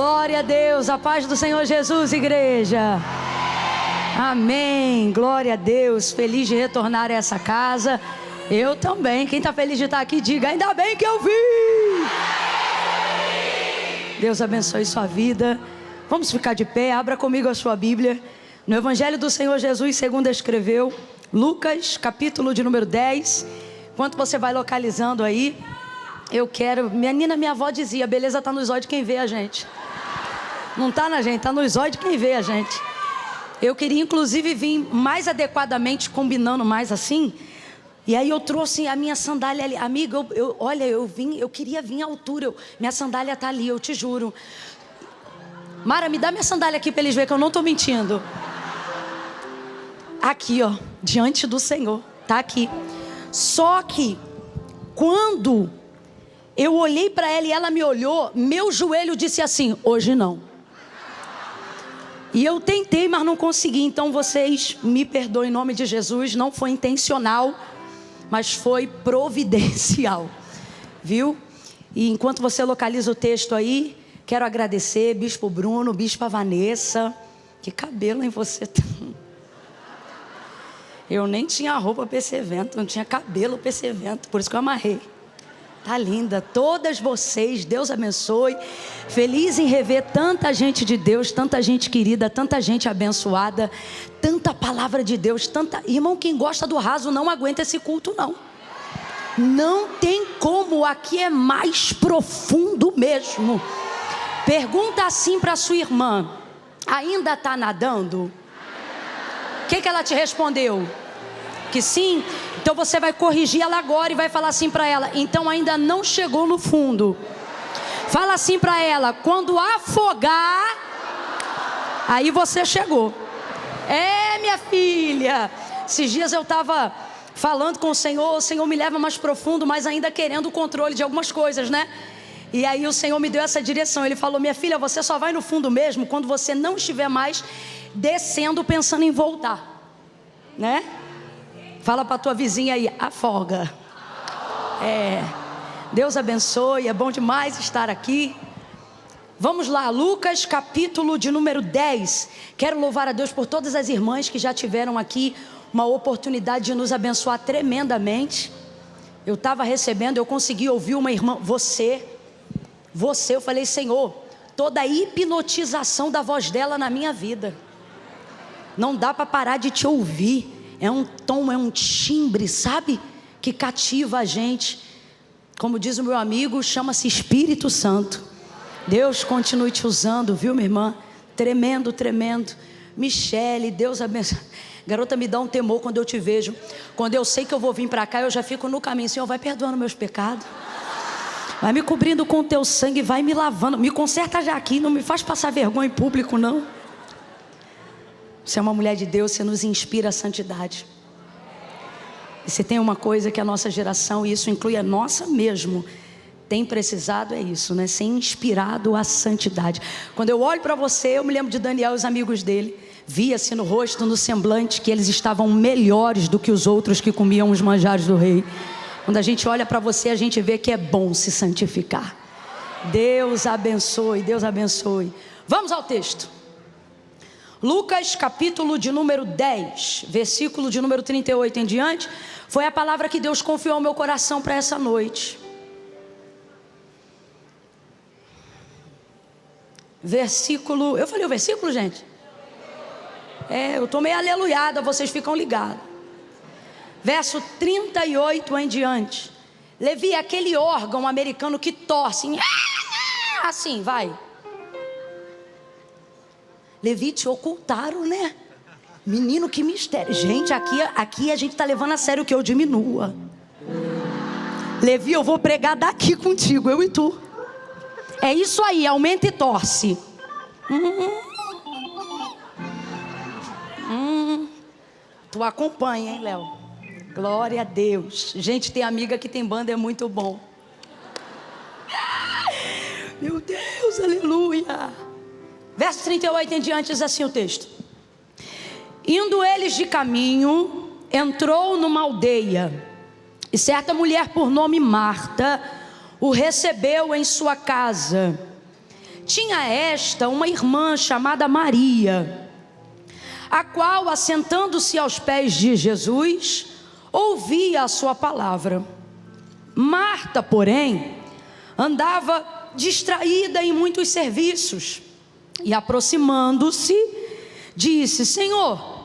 Glória a Deus, a paz do Senhor Jesus, igreja. Amém, glória a Deus. Feliz de retornar a essa casa. Eu também, quem está feliz de estar aqui, diga: ainda bem que eu vim. Deus abençoe sua vida. Vamos ficar de pé, abra comigo a sua Bíblia no Evangelho do Senhor Jesus segundo escreveu, Lucas, capítulo de número 10. Enquanto você vai localizando aí, eu quero... minha avó dizia: beleza está nos olhos de quem vê a gente. Não está na gente, está nos olhos de quem vê a gente. Eu queria inclusive vir mais adequadamente, combinando mais assim. E aí eu trouxe a minha sandália ali. Amiga, eu queria vir à altura. Minha sandália está ali, eu te juro. Mara, me dá minha sandália aqui para eles verem que eu não estou mentindo. Aqui, ó, diante do Senhor, tá aqui. Só que quando eu olhei para ela e ela me olhou, meu joelho disse assim: hoje não. E eu tentei, mas não consegui. Então vocês me perdoem em nome de Jesus. Não foi intencional, mas foi providencial, viu? E enquanto você localiza o texto aí, quero agradecer Bispo Bruno, Bispa Vanessa. Que cabelo em você. Eu nem tinha roupa para esse evento, não tinha cabelo para esse evento, por isso que eu amarrei. Tá linda, todas vocês, Deus abençoe. Feliz em rever tanta gente de Deus, tanta gente querida, tanta gente abençoada, tanta palavra de Deus, tanta... Irmão, quem gosta do raso não aguenta esse culto, não. Não tem como, aqui é mais profundo mesmo. Pergunta assim para sua irmã: ainda está nadando? O que ela te respondeu? Que sim? Então você vai corrigir ela agora e vai falar assim para ela: então ainda não chegou no fundo. Fala assim para ela: quando afogar, aí você chegou. É, minha filha. Esses dias eu estava falando com o Senhor me leva mais profundo, mas ainda querendo o controle de algumas coisas, né? E aí o Senhor me deu essa direção. Ele falou: minha filha, você só vai no fundo mesmo quando você não estiver mais descendo pensando em voltar, né? Fala para tua vizinha aí: afoga. É, Deus abençoe, é bom demais estar aqui. Vamos lá, Lucas capítulo de número 10. Quero louvar a Deus por todas as irmãs que já tiveram aqui uma oportunidade de nos abençoar tremendamente. Eu estava recebendo, eu consegui ouvir uma irmã, você, eu falei: Senhor, toda a hipnotização da voz dela na minha vida, não dá para parar de te ouvir. É um tom, é um timbre, sabe? Que cativa a gente. Como diz o meu amigo, chama-se Espírito Santo. Deus continue te usando, viu, minha irmã? Tremendo, tremendo. Michele, Deus abençoe. Garota, me dá um temor quando eu te vejo. Quando eu sei que eu vou vir para cá, eu já fico no caminho. Senhor, vai perdoando meus pecados. Vai me cobrindo com o teu sangue, vai me lavando. Me conserta já aqui, não me faz passar vergonha em público, não. Você é uma mulher de Deus, você nos inspira a santidade. E se tem uma coisa que a nossa geração, e isso inclui a nossa mesmo, tem precisado, é isso, né? Ser inspirado à santidade. Quando eu olho para você, eu me lembro de Daniel e os amigos dele. Via-se no rosto, no semblante, que eles estavam melhores do que os outros que comiam os manjares do rei. Quando a gente olha para você, a gente vê que é bom se santificar. Deus abençoe, Deus abençoe. Vamos ao texto. Lucas capítulo de número 10, versículo de número 38 em diante, foi a palavra que Deus confiou ao meu coração para essa noite. Versículo, eu falei o versículo, gente? É, eu estou meio aleluiada, vocês ficam ligados. Verso 38 em diante. Levi é aquele órgão americano que torce, assim, vai. Levi, te ocultaram, né? Menino, que mistério. Gente, aqui a gente está levando a sério que eu diminua. Levi, eu vou pregar daqui contigo, eu e tu. É isso aí, aumenta e torce. Tu acompanha, hein, Léo? Glória a Deus. Gente, tem amiga que tem banda, é muito bom. Meu Deus, aleluia. Verso 38 em diante diz assim o texto: indo eles de caminho, entrou numa aldeia, e certa mulher por nome Marta o recebeu em sua casa. tinha esta uma irmã chamada Maria, a qual, assentando-se aos pés de Jesus, ouvia a sua palavra. Marta, porém, andava distraída em muitos serviços, e aproximando-se, disse: Senhor,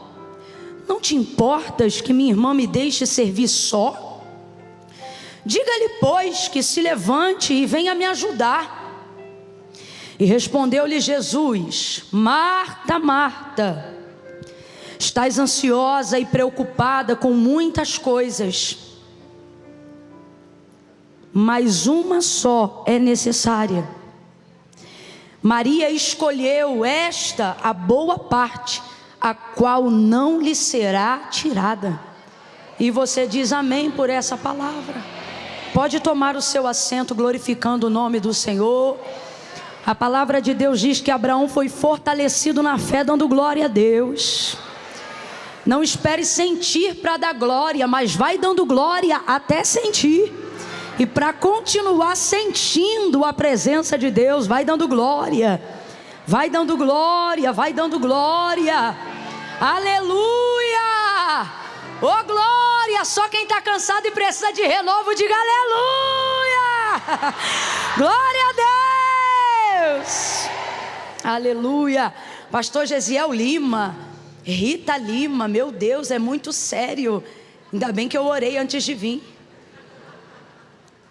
não te importas que minha irmã me deixe servir só? Diga-lhe, pois, que se levante e venha me ajudar. E respondeu-lhe Jesus: Marta, Marta, estás ansiosa e preocupada com muitas coisas, mas uma só é necessária. Maria escolheu esta, a boa parte, a qual não lhe será tirada. E você diz amém por essa palavra. Pode tomar o seu assento, glorificando o nome do Senhor. A palavra de Deus diz que Abraão foi fortalecido na fé, dando glória a Deus. Não espere sentir para dar glória, mas vai dando glória até sentir. E para continuar sentindo a presença de Deus, vai dando glória. Vai dando glória, vai dando glória. Aleluia! Oh glória! Só quem está cansado e precisa de renovo, diga aleluia! Glória a Deus! Aleluia! Pastor Gesiel Lima, Rita Lima, meu Deus, é muito sério. Ainda bem que eu orei antes de vir.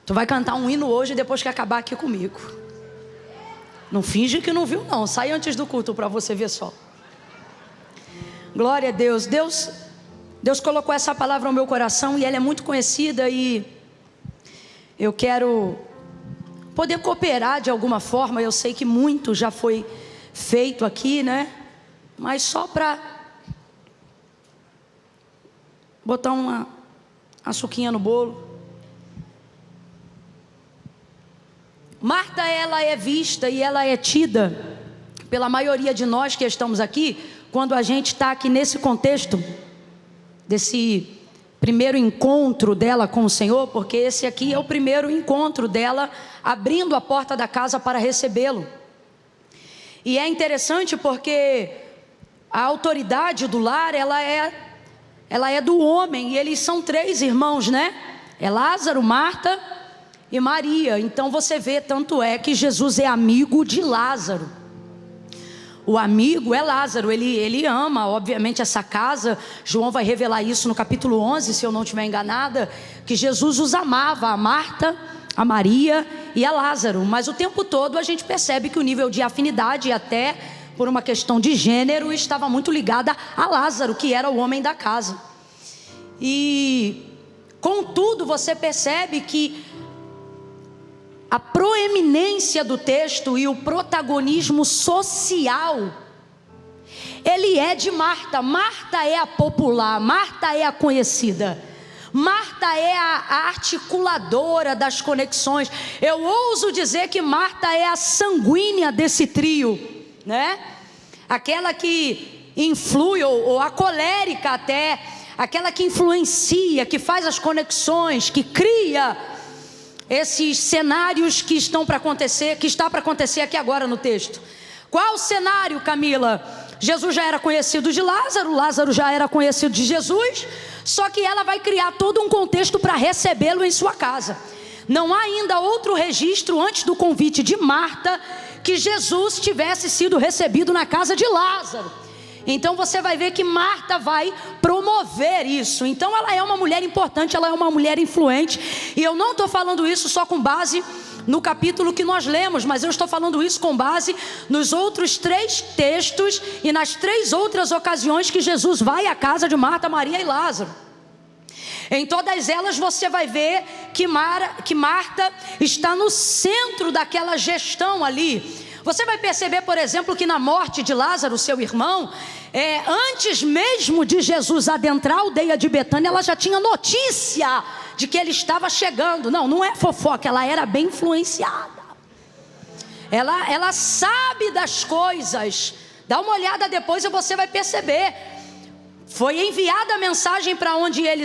Tu vai cantar um hino hoje depois que acabar aqui comigo. Não finge que não viu não, sai antes do culto para você ver só. Glória a Deus. Deus colocou essa palavra no meu coração e ela é muito conhecida, e eu quero poder cooperar de alguma forma. Eu sei que muito já foi feito aqui, né? Mas só para botar uma açuquinha no bolo. Marta, ela é vista e ela é tida pela maioria de nós que estamos aqui, quando a gente está aqui nesse contexto desse primeiro encontro dela com o Senhor, porque esse aqui é o primeiro encontro dela abrindo a porta da casa para recebê-lo. E é interessante porque a autoridade do lar, ela é do homem, e eles são 3 irmãos, né? É Lázaro, Marta e Maria. Então você vê, tanto é que Jesus é amigo de Lázaro. O amigo é Lázaro, ele ama obviamente essa casa. João vai revelar isso no capítulo 11, se eu não estiver enganada, que Jesus os amava, a Marta, a Maria e a Lázaro. Mas o tempo todo a gente percebe que o nível de afinidade, até por uma questão de gênero, estava muito ligada a Lázaro, que era o homem da casa. E contudo você percebe que a proeminência do texto e o protagonismo social, ele é de Marta. Marta é a popular, Marta é a conhecida, Marta é a articuladora das conexões. Eu ouso dizer que Marta é a sanguínea desse trio, né? Aquela que influi, ou a colérica até, aquela que influencia, que faz as conexões, que cria esses cenários que estão para acontecer, que está para acontecer aqui agora no texto. Qual o cenário, Camila? Jesus já era conhecido de Lázaro, Lázaro já era conhecido de Jesus, só que ela vai criar todo um contexto para recebê-lo em sua casa. Não há ainda outro registro antes do convite de Marta que Jesus tivesse sido recebido na casa de Lázaro. Então você vai ver que Marta vai promover isso. Então ela é uma mulher importante, ela é uma mulher influente. E eu não estou falando isso só com base no capítulo que nós lemos, mas eu estou falando isso com base nos outros 3 textos e nas 3 outras ocasiões que Jesus vai à casa de Marta, Maria e Lázaro. Em todas elas você vai ver que Marta está no centro daquela gestão ali. Você vai perceber, por exemplo, que na morte de Lázaro, seu irmão, antes mesmo de Jesus adentrar a aldeia de Betânia, ela já tinha notícia de que ele estava chegando. Não é fofoca, ela era bem influenciada. Ela sabe das coisas. Dá uma olhada depois e você vai perceber. Foi enviada a mensagem para onde ele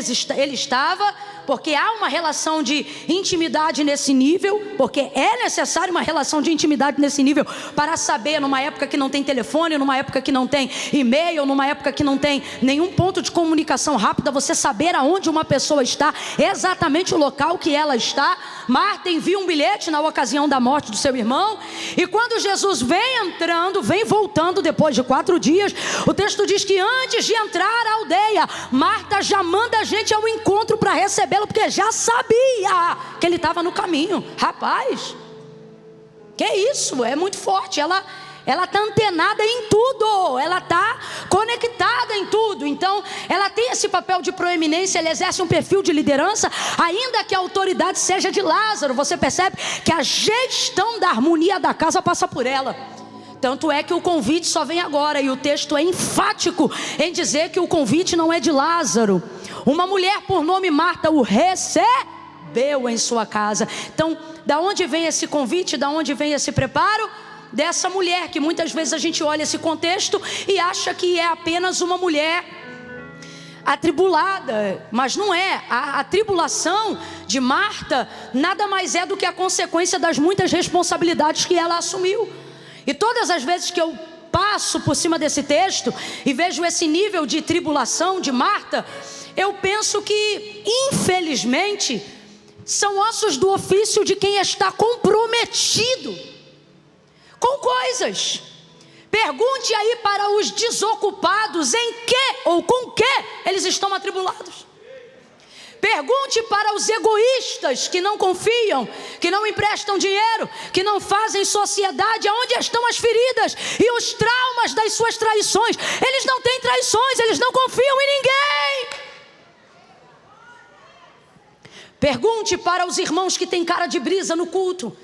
estava, porque há uma relação de intimidade nesse nível, porque é necessário uma relação de intimidade nesse nível para saber, numa época que não tem telefone, numa época que não tem e-mail, numa época que não tem nenhum ponto de comunicação rápida, você saber aonde uma pessoa está, exatamente o local que ela está. Marta envia um bilhete na ocasião da morte do seu irmão, e quando Jesus vem entrando, vem voltando depois de 4 dias, o texto diz que antes de entrar à aldeia, Marta já manda a gente ao encontro para recebê-lo, porque já sabia que ele estava no caminho. Rapaz, que isso, é muito forte. Ela está antenada em tudo, ela está conectada em tudo. Então ela tem esse papel de proeminência, ela exerce um perfil de liderança, ainda que a autoridade seja de Lázaro. Você percebe que a gestão da harmonia da casa passa por ela. Tanto é que o convite só vem agora, e o texto é enfático em dizer que o convite não é de Lázaro. Uma mulher por nome Marta o recebeu em sua casa. Então, da onde vem esse convite, da onde vem esse preparo? Dessa mulher, que muitas vezes a gente olha esse contexto e acha que é apenas uma mulher atribulada, mas não é. A tribulação de Marta nada mais é do que a consequência das muitas responsabilidades que ela assumiu. E todas as vezes que eu passo por cima desse texto e vejo esse nível de tribulação de Marta, eu penso que, infelizmente, são ossos do ofício de quem está comprometido com coisas. Pergunte aí para os desocupados em que ou com que eles estão atribulados. Pergunte para os egoístas que não confiam, que não emprestam dinheiro, que não fazem sociedade, aonde estão as feridas e os traumas das suas traições. Eles não têm traições, eles não confiam em ninguém. Pergunte para os irmãos que têm cara de brisa no culto,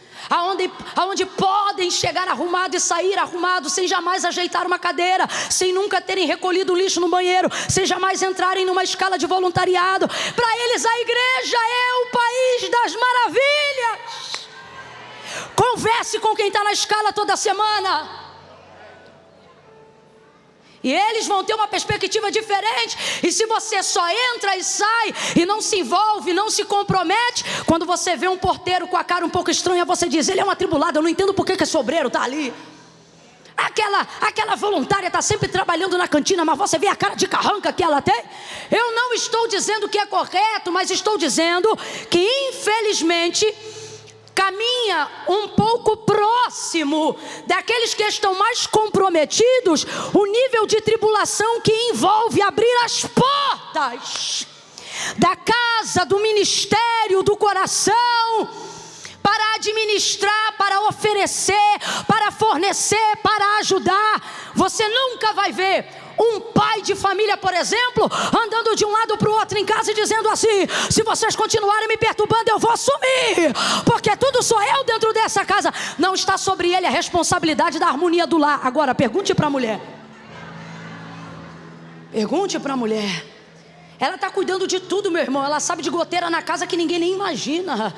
aonde podem chegar arrumado e sair arrumado, sem jamais ajeitar uma cadeira, sem nunca terem recolhido o lixo no banheiro, sem jamais entrarem numa escala de voluntariado. Para eles a igreja é o país das maravilhas. Converse com quem está na escala toda semana, e eles vão ter uma perspectiva diferente. E se você só entra e sai e não se envolve, não se compromete, quando você vê um porteiro com a cara um pouco estranha, você diz: ele é um atribulado, eu não entendo por que esse obreiro está ali. Aquela voluntária está sempre trabalhando na cantina, mas você vê a cara de carranca que ela tem. Eu não estou dizendo que é correto, mas estou dizendo que, infelizmente, caminha um pouco próximo daqueles que estão mais comprometidos, o nível de tribulação que envolve abrir as portas da casa, do ministério, do coração, para administrar, para oferecer, para fornecer, para ajudar. Você nunca vai ver um pai de família, por exemplo, andando de um lado para o outro em casa e dizendo assim: se vocês continuarem me perturbando, eu vou sumir, porque tudo sou eu dentro dessa casa. Não está sobre ele a responsabilidade da harmonia do lar. Agora, pergunte para a mulher. Pergunte para a mulher. Ela está cuidando de tudo, meu irmão. Ela sabe de goteira na casa que ninguém nem imagina.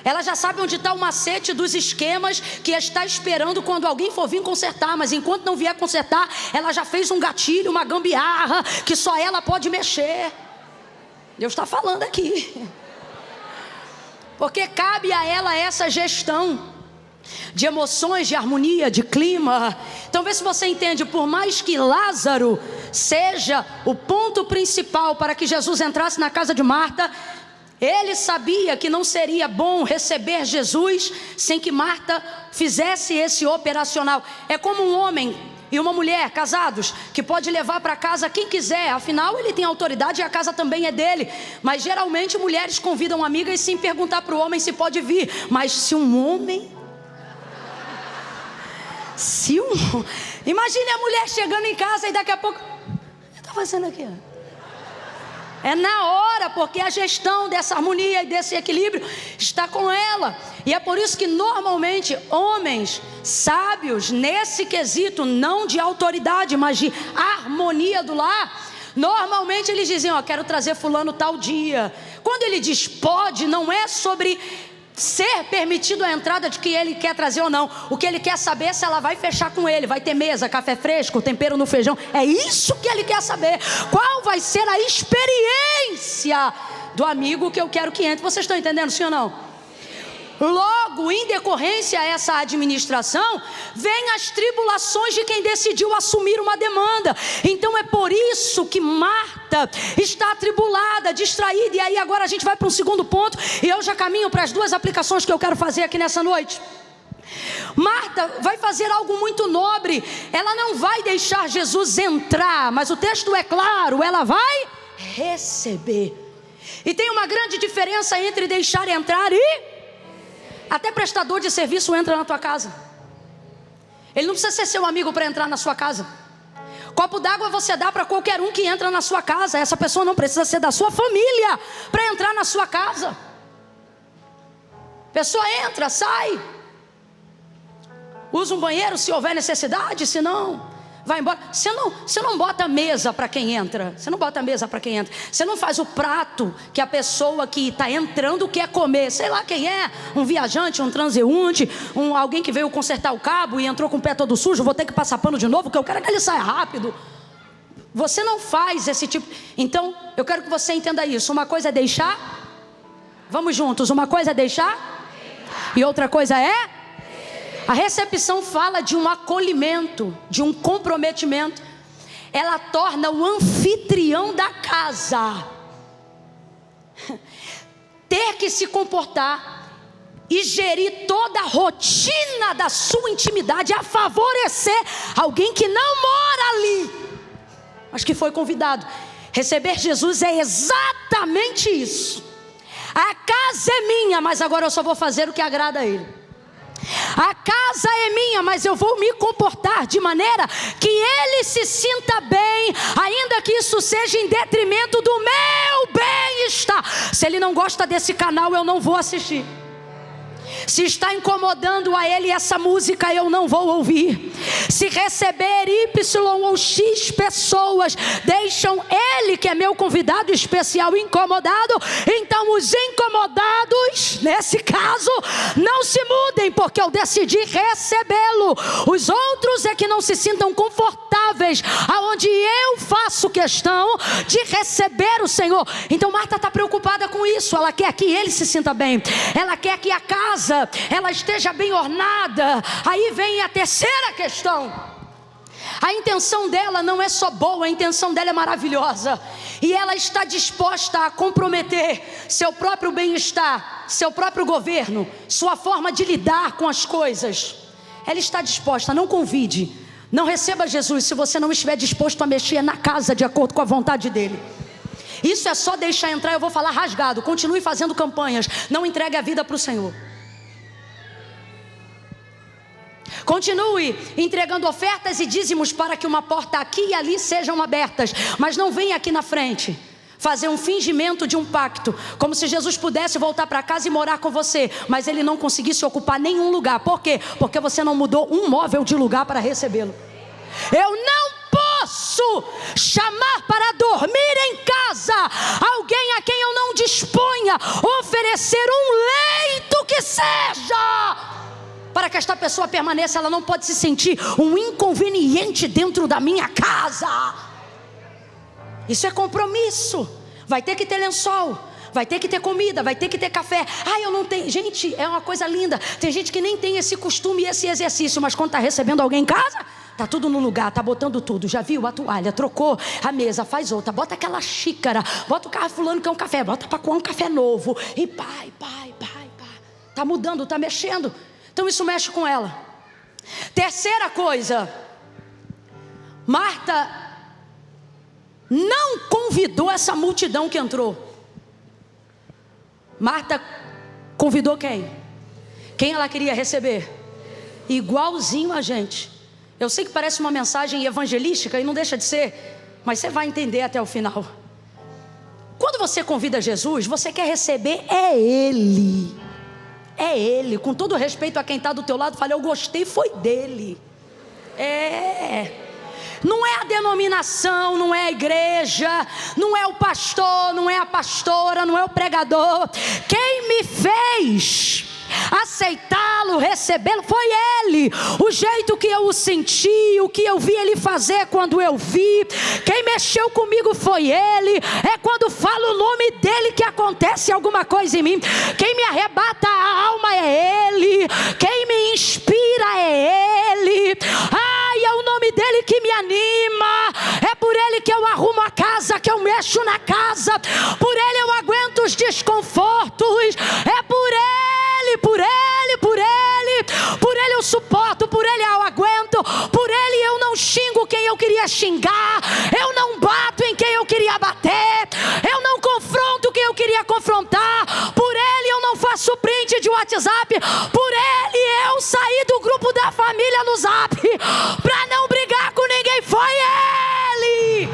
Ela já sabe onde está o macete dos esquemas que está esperando quando alguém for vir consertar. Mas enquanto não vier consertar, ela já fez um gatilho, uma gambiarra que só ela pode mexer. Deus está falando aqui. Porque cabe a ela essa gestão de emoções, de harmonia, de clima. Então vê se você entende. Por mais que Lázaro seja o ponto principal para que Jesus entrasse na casa de Marta, ele sabia que não seria bom receber Jesus sem que Marta fizesse esse operacional. É como um homem e uma mulher casados, que pode levar para casa quem quiser, afinal ele tem autoridade e a casa também é dele. Mas geralmente mulheres convidam amigas sem perguntar para o homem se pode vir. Mas se um homem... Imagine a mulher chegando em casa e daqui a pouco... O que está fazendo aqui? É na hora, porque a gestão dessa harmonia e desse equilíbrio está com ela. E é por isso que normalmente homens sábios nesse quesito, não de autoridade, mas de harmonia do lar, normalmente eles dizem: ó, quero trazer fulano tal dia. Quando ele diz pode, não é sobre ser permitido a entrada de que ele quer trazer ou não. O que ele quer saber é se ela vai fechar com ele, vai ter mesa, café fresco, tempero no feijão. É isso que ele quer saber. Qual vai ser a experiência do amigo que eu quero que entre? Vocês estão entendendo, sim ou não? Logo, em decorrência a essa administração, vem as tribulações de quem decidiu assumir uma demanda. Então é por isso que Marta está atribulada, distraída. E aí agora a gente vai para um segundo ponto, e eu já caminho para as duas aplicações que eu quero fazer aqui nessa noite. Marta vai fazer algo muito nobre. Ela não vai deixar Jesus entrar, mas o texto é claro, ela vai receber. E tem uma grande diferença entre deixar entrar e... Até prestador de serviço entra na tua casa. Ele não precisa ser seu amigo para entrar na sua casa. Copo d'água você dá para qualquer um que entra na sua casa. Essa pessoa não precisa ser da sua família para entrar na sua casa. Pessoa entra, sai, usa um banheiro se houver necessidade, se não, vai embora. Você não bota mesa para quem entra. Você não bota mesa para quem entra. Você não faz o prato que a pessoa que está entrando quer comer. Sei lá quem é, um viajante, um transeunte, alguém que veio consertar o cabo e entrou com o pé todo sujo. Vou ter que passar pano de novo, porque eu quero que ele saia rápido. Você não faz esse tipo. Então, eu quero que você entenda isso. Uma coisa é deixar. Vamos juntos. Uma coisa é deixar. E outra coisa é... A recepção fala de um acolhimento, de um comprometimento. Ela torna o anfitrião da casa. Ter que se comportar e gerir toda a rotina da sua intimidade a favorecer alguém que não mora ali, mas que foi convidado. Receber Jesus é exatamente isso. A casa é minha, mas agora eu só vou fazer o que agrada a Ele. A casa é minha, mas eu vou me comportar de maneira que ele se sinta bem, ainda que isso seja em detrimento do meu bem-estar. Se ele não gosta desse canal, eu não vou assistir. Se está incomodando a ele essa música, eu não vou ouvir. Se receber Y ou X pessoas deixam ele, que é meu convidado especial, incomodado, então os incomodados, nesse caso, não se mudem, porque eu decidi recebê-lo. Os outros é que não se sintam confortáveis, aonde eu faço questão de receber o Senhor. Então Marta está preocupada com isso. Ela quer que ele se sinta bem. Ela quer que a casa ela esteja bem ornada. Aí vem a terceira questão. A intenção dela não é só boa, a intenção dela é maravilhosa. E ela está disposta a comprometer seu próprio bem-estar, seu próprio governo, sua forma de lidar com as coisas. Ela está disposta. Não convide, não receba Jesus se você não estiver disposto a mexer na casa de acordo com a vontade dele. Isso é só deixar entrar. Eu vou falar rasgado. Continue fazendo campanhas, não entregue a vida para o Senhor. Continue entregando ofertas e dízimos para que uma porta aqui e ali sejam abertas, mas não venha aqui na frente fazer um fingimento de um pacto, como se Jesus pudesse voltar para casa e morar com você, mas ele não conseguisse ocupar nenhum lugar. Por quê? Porque você não mudou um móvel de lugar para recebê-lo. Eu não posso chamar para dormir em casa alguém a quem eu não disponha, oferecer um leito que seja, para que esta pessoa permaneça. Ela não pode se sentir um inconveniente dentro da minha casa. Isso é compromisso. Vai ter que ter lençol, vai ter que ter comida, vai ter que ter café. Eu não tenho. Gente, é uma coisa linda. Tem gente que nem tem esse costume e esse exercício, mas quando está recebendo alguém em casa, está tudo no lugar, está botando tudo. Já viu a toalha, trocou a mesa, faz outra, bota aquela xícara, bota o carro fulano que é um café, bota para coar um café novo. E pai. Está mudando, está mexendo. Então isso mexe com ela. Terceira coisa, Marta não convidou essa multidão que entrou. Marta convidou quem? Quem ela queria receber? Igualzinho a gente. Eu sei que parece uma mensagem evangelística e não deixa de ser, mas você vai entender até o final. Quando você convida Jesus, você quer receber Ele. É Ele. Com todo respeito a quem está do teu lado, fala: eu gostei, foi dele. Não é a denominação, não é a igreja, não é o pastor, não é a pastora, não é o pregador. Quem me fez aceitá-lo, recebê-lo. Foi Ele, o jeito que eu o senti, o que eu vi Ele fazer quando eu vi. Quem mexeu comigo foi Ele. É quando falo o nome dEle que acontece alguma coisa em mim. Quem me arrebata a alma é Ele. Quem me inspira é Ele. Ai, é o nome dEle que me anima. É por Ele que eu arrumo a casa, que eu mexo na casa. Por Ele eu aguento os desconfortos. É por Ele, por Ele, por Ele. Por Ele eu suporto, por Ele eu aguento. Por Ele eu não xingo quem eu queria xingar. Eu não bato em quem eu queria bater. Eu não confronto quem eu queria confrontar. Por Ele eu não faço print de WhatsApp. Por Ele eu saí do grupo da família no Zap para não brigar com ninguém. Foi Ele.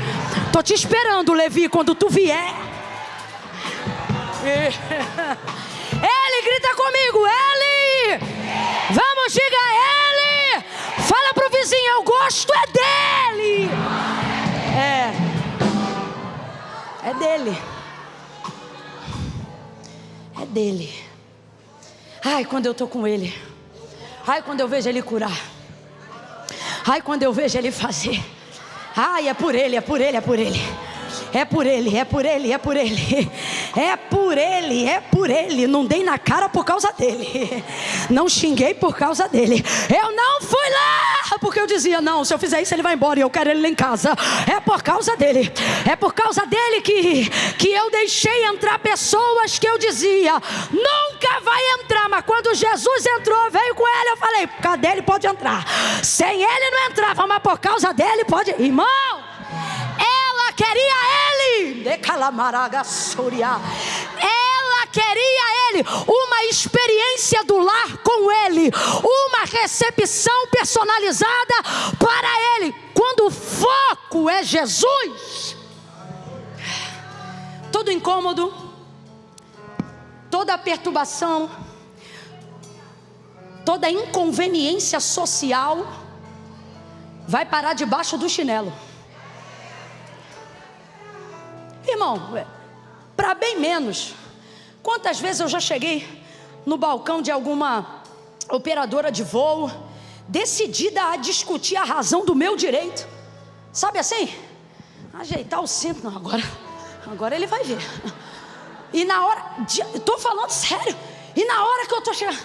Tô te esperando, Levi, quando tu vier. Ele, grita comigo, Ele. Vamos, diga Ele. Fala pro vizinho, eu gosto é dele. É dele. É dele. Ai, quando eu tô com Ele. Ai, quando eu vejo Ele curar. Ai, quando eu vejo Ele fazer. Ai, é por Ele, é por Ele, é por Ele. É por Ele, é por Ele, é por Ele. É por Ele, é por Ele. Não dei na cara por causa dele. Não xinguei por causa dele. Eu não fui lá porque eu dizia, não, se eu fizer isso ele vai embora e eu quero ele lá em casa. É por causa dele. É por causa dele que eu deixei entrar pessoas que eu dizia, nunca vai entrar. Mas quando Jesus entrou, veio com ele, eu falei, cadê ele? Pode entrar. Sem ele não entrava, mas por causa dele pode. Irmão, ela queria ele. Ela queria ele. Uma experiência do lar com ele. Uma recepção personalizada para ele. Quando o foco é Jesus, todo incômodo, toda perturbação, toda inconveniência social vai parar debaixo do chinelo. Irmão, para bem menos. Quantas vezes eu já cheguei no balcão de alguma operadora de voo, decidida a discutir a razão do meu direito. Sabe assim? Ajeitar o cinto. Não, agora ele vai ver. E na hora, estou falando sério. E na hora que eu estou chegando,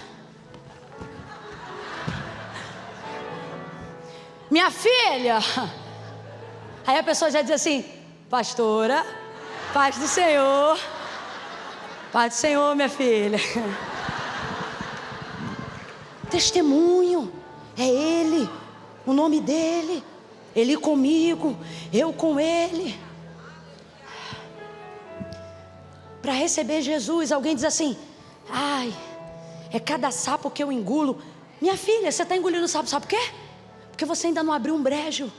minha filha. Aí a pessoa já diz assim, pastora, paz do Senhor. Paz do Senhor, minha filha. Testemunho. É Ele. O nome dEle. Ele comigo. Eu com Ele. Para receber Jesus, alguém diz assim, ai, é cada sapo que eu engulo. Minha filha, você está engolindo sapo, sabe por quê? Porque você ainda não abriu um brejo.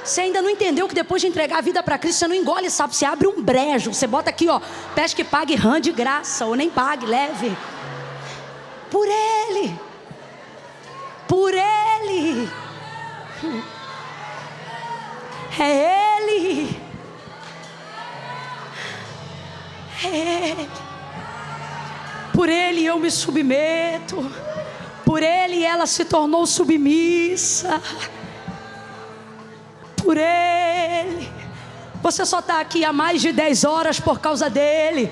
Você ainda não entendeu que depois de entregar a vida para Cristo, você não engole sapo, você abre um brejo. Você bota aqui, ó, pesca e pague rã de graça, ou nem pague, leve. Por Ele. Por Ele. É Ele. É Ele. Por Ele eu me submeto. Por Ele ela se tornou submissa. Por Ele. Você só está aqui há mais de 10 horas por causa dEle.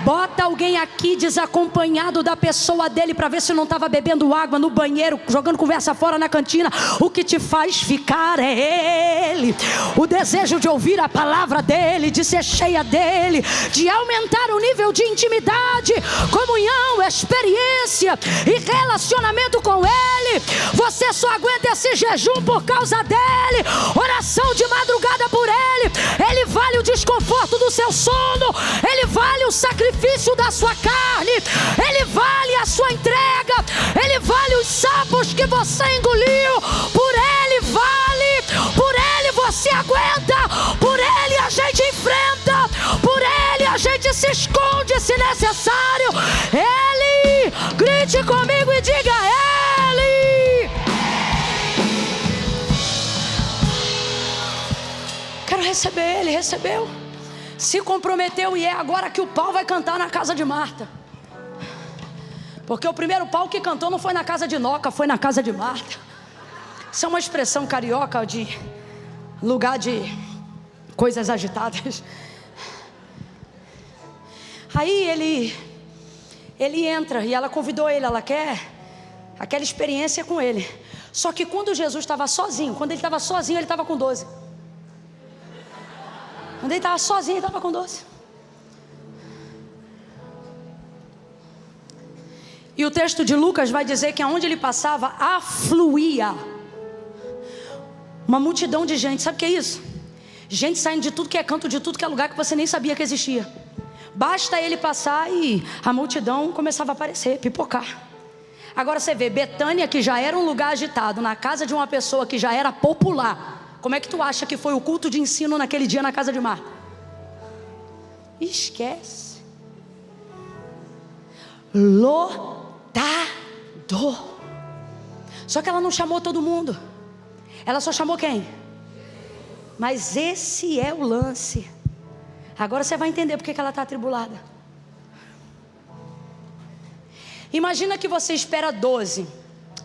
Bota alguém aqui desacompanhado da pessoa dele para ver se não estava bebendo água no banheiro, jogando conversa fora na cantina. O que te faz ficar é Ele. O desejo de ouvir a palavra dele, de ser cheia dele, de aumentar o nível de intimidade, comunhão, experiência e relacionamento com Ele. Você só aguenta esse jejum por causa dele. Oração de madrugada por Ele. Ele vale o desconforto do seu sono. Ele vale o sacrifício da sua carne. Ele vale a sua entrega. Ele vale os sapos que você engoliu. Por Ele vale. Por Ele você aguenta. Por Ele a gente enfrenta. Por Ele a gente se esconde se necessário. Ele, grite comigo e diga Ele. Quero receber Ele. Recebeu, se comprometeu, e é agora que o pau vai cantar na casa de Marta. Porque o primeiro pau que cantou não foi na casa de Noca, foi na casa de Marta. Isso é uma expressão carioca de lugar de coisas agitadas. Aí ele entra e ela convidou ele, ela quer aquela experiência com ele. Só que quando Jesus estava sozinho, ele estava com 12. Quando ele estava sozinho, ele estava com 12. E o texto de Lucas vai dizer que aonde ele passava, afluía uma multidão de gente. Sabe o que é isso? Gente saindo de tudo que é canto, de tudo que é lugar que você nem sabia que existia. Basta ele passar e a multidão começava a aparecer, pipocar. Agora você vê, Betânia, que já era um lugar agitado, na casa de uma pessoa que já era popular. Como é que tu acha que foi o culto de ensino naquele dia na casa de Marta? Esquece. Lotado. Só que ela não chamou todo mundo. Ela só chamou quem? Mas esse é o lance. Agora você vai entender porque que ela está atribulada. Imagina que você espera 12.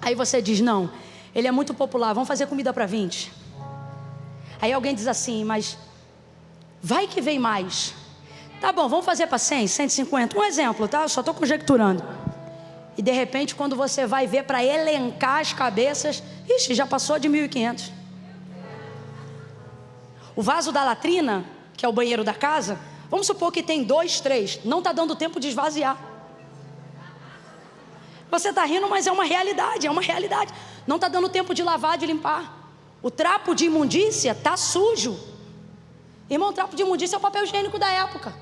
Aí você diz, não, ele é muito popular, vamos fazer comida para 20. Aí alguém diz assim, mas vai que vem mais. Tá bom, vamos fazer para 100, 150. Um exemplo, tá? Eu só estou conjecturando. E de repente, quando você vai ver para elencar as cabeças, ixi, já passou de 1.500. O vaso da latrina, que é o banheiro da casa, vamos supor que tem 2, 3. Não está dando tempo de esvaziar. Você está rindo, mas é uma realidade, Não está dando tempo de lavar, de limpar. O trapo de imundícia está sujo. Irmão, o trapo de imundícia é o papel higiênico da época.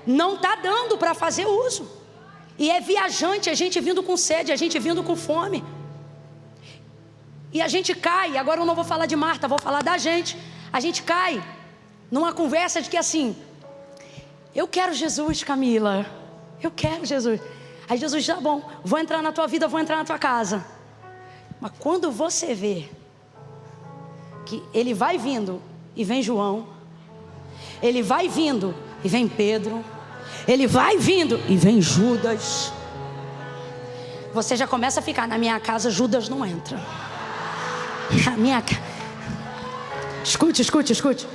Não está dando para fazer uso. E é viajante, a gente vindo com sede, a gente vindo com fome. E a gente cai, agora eu não vou falar de Marta, vou falar da gente. A gente cai numa conversa de que assim, eu quero Jesus, Camila, eu quero Jesus. Aí Jesus diz, tá bom, vou entrar na tua vida, vou entrar na tua casa. Mas quando você vê que ele vai vindo e vem João, ele vai vindo e vem Pedro, ele vai vindo e vem Judas, você já começa a ficar, na minha casa Judas não entra. Na minha casa. Escute.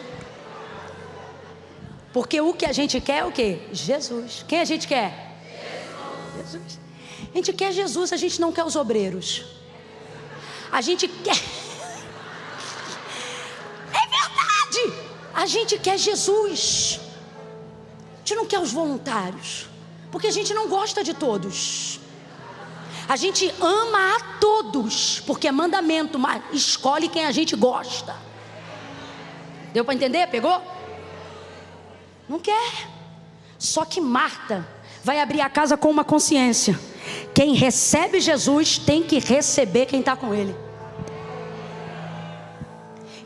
Porque o que a gente quer é o quê? Jesus. Quem a gente quer? Jesus. A gente quer Jesus, a gente não quer os obreiros. A gente quer. É verdade. A gente quer Jesus. A gente não quer os voluntários, porque a gente não gosta de todos. A gente ama a todos, porque é mandamento, mas escolhe quem a gente gosta. Deu para entender? Pegou? Não quer. Só que Marta vai abrir a casa com uma consciência. Quem recebe Jesus tem que receber quem está com ele.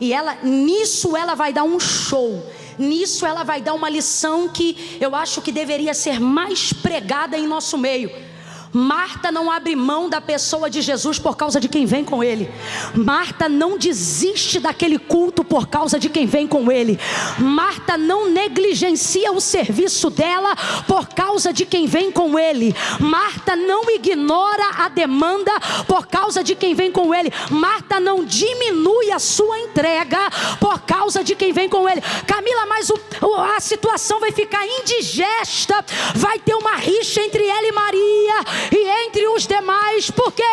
E nisso ela vai dar um show. Nisso ela vai dar uma lição que eu acho que deveria ser mais pregada em nosso meio. Marta não abre mão da pessoa de Jesus por causa de quem vem com ele. Marta não desiste daquele culto por causa de quem vem com ele. Marta não negligencia o serviço dela por causa de quem vem com ele. Marta não ignora a demanda por causa de quem vem com ele. Marta não diminui a sua entrega por causa de quem vem com ele. Camila, mas a situação vai ficar indigesta. Vai ter uma rixa entre ela e Maria e entre os demais. Por quê?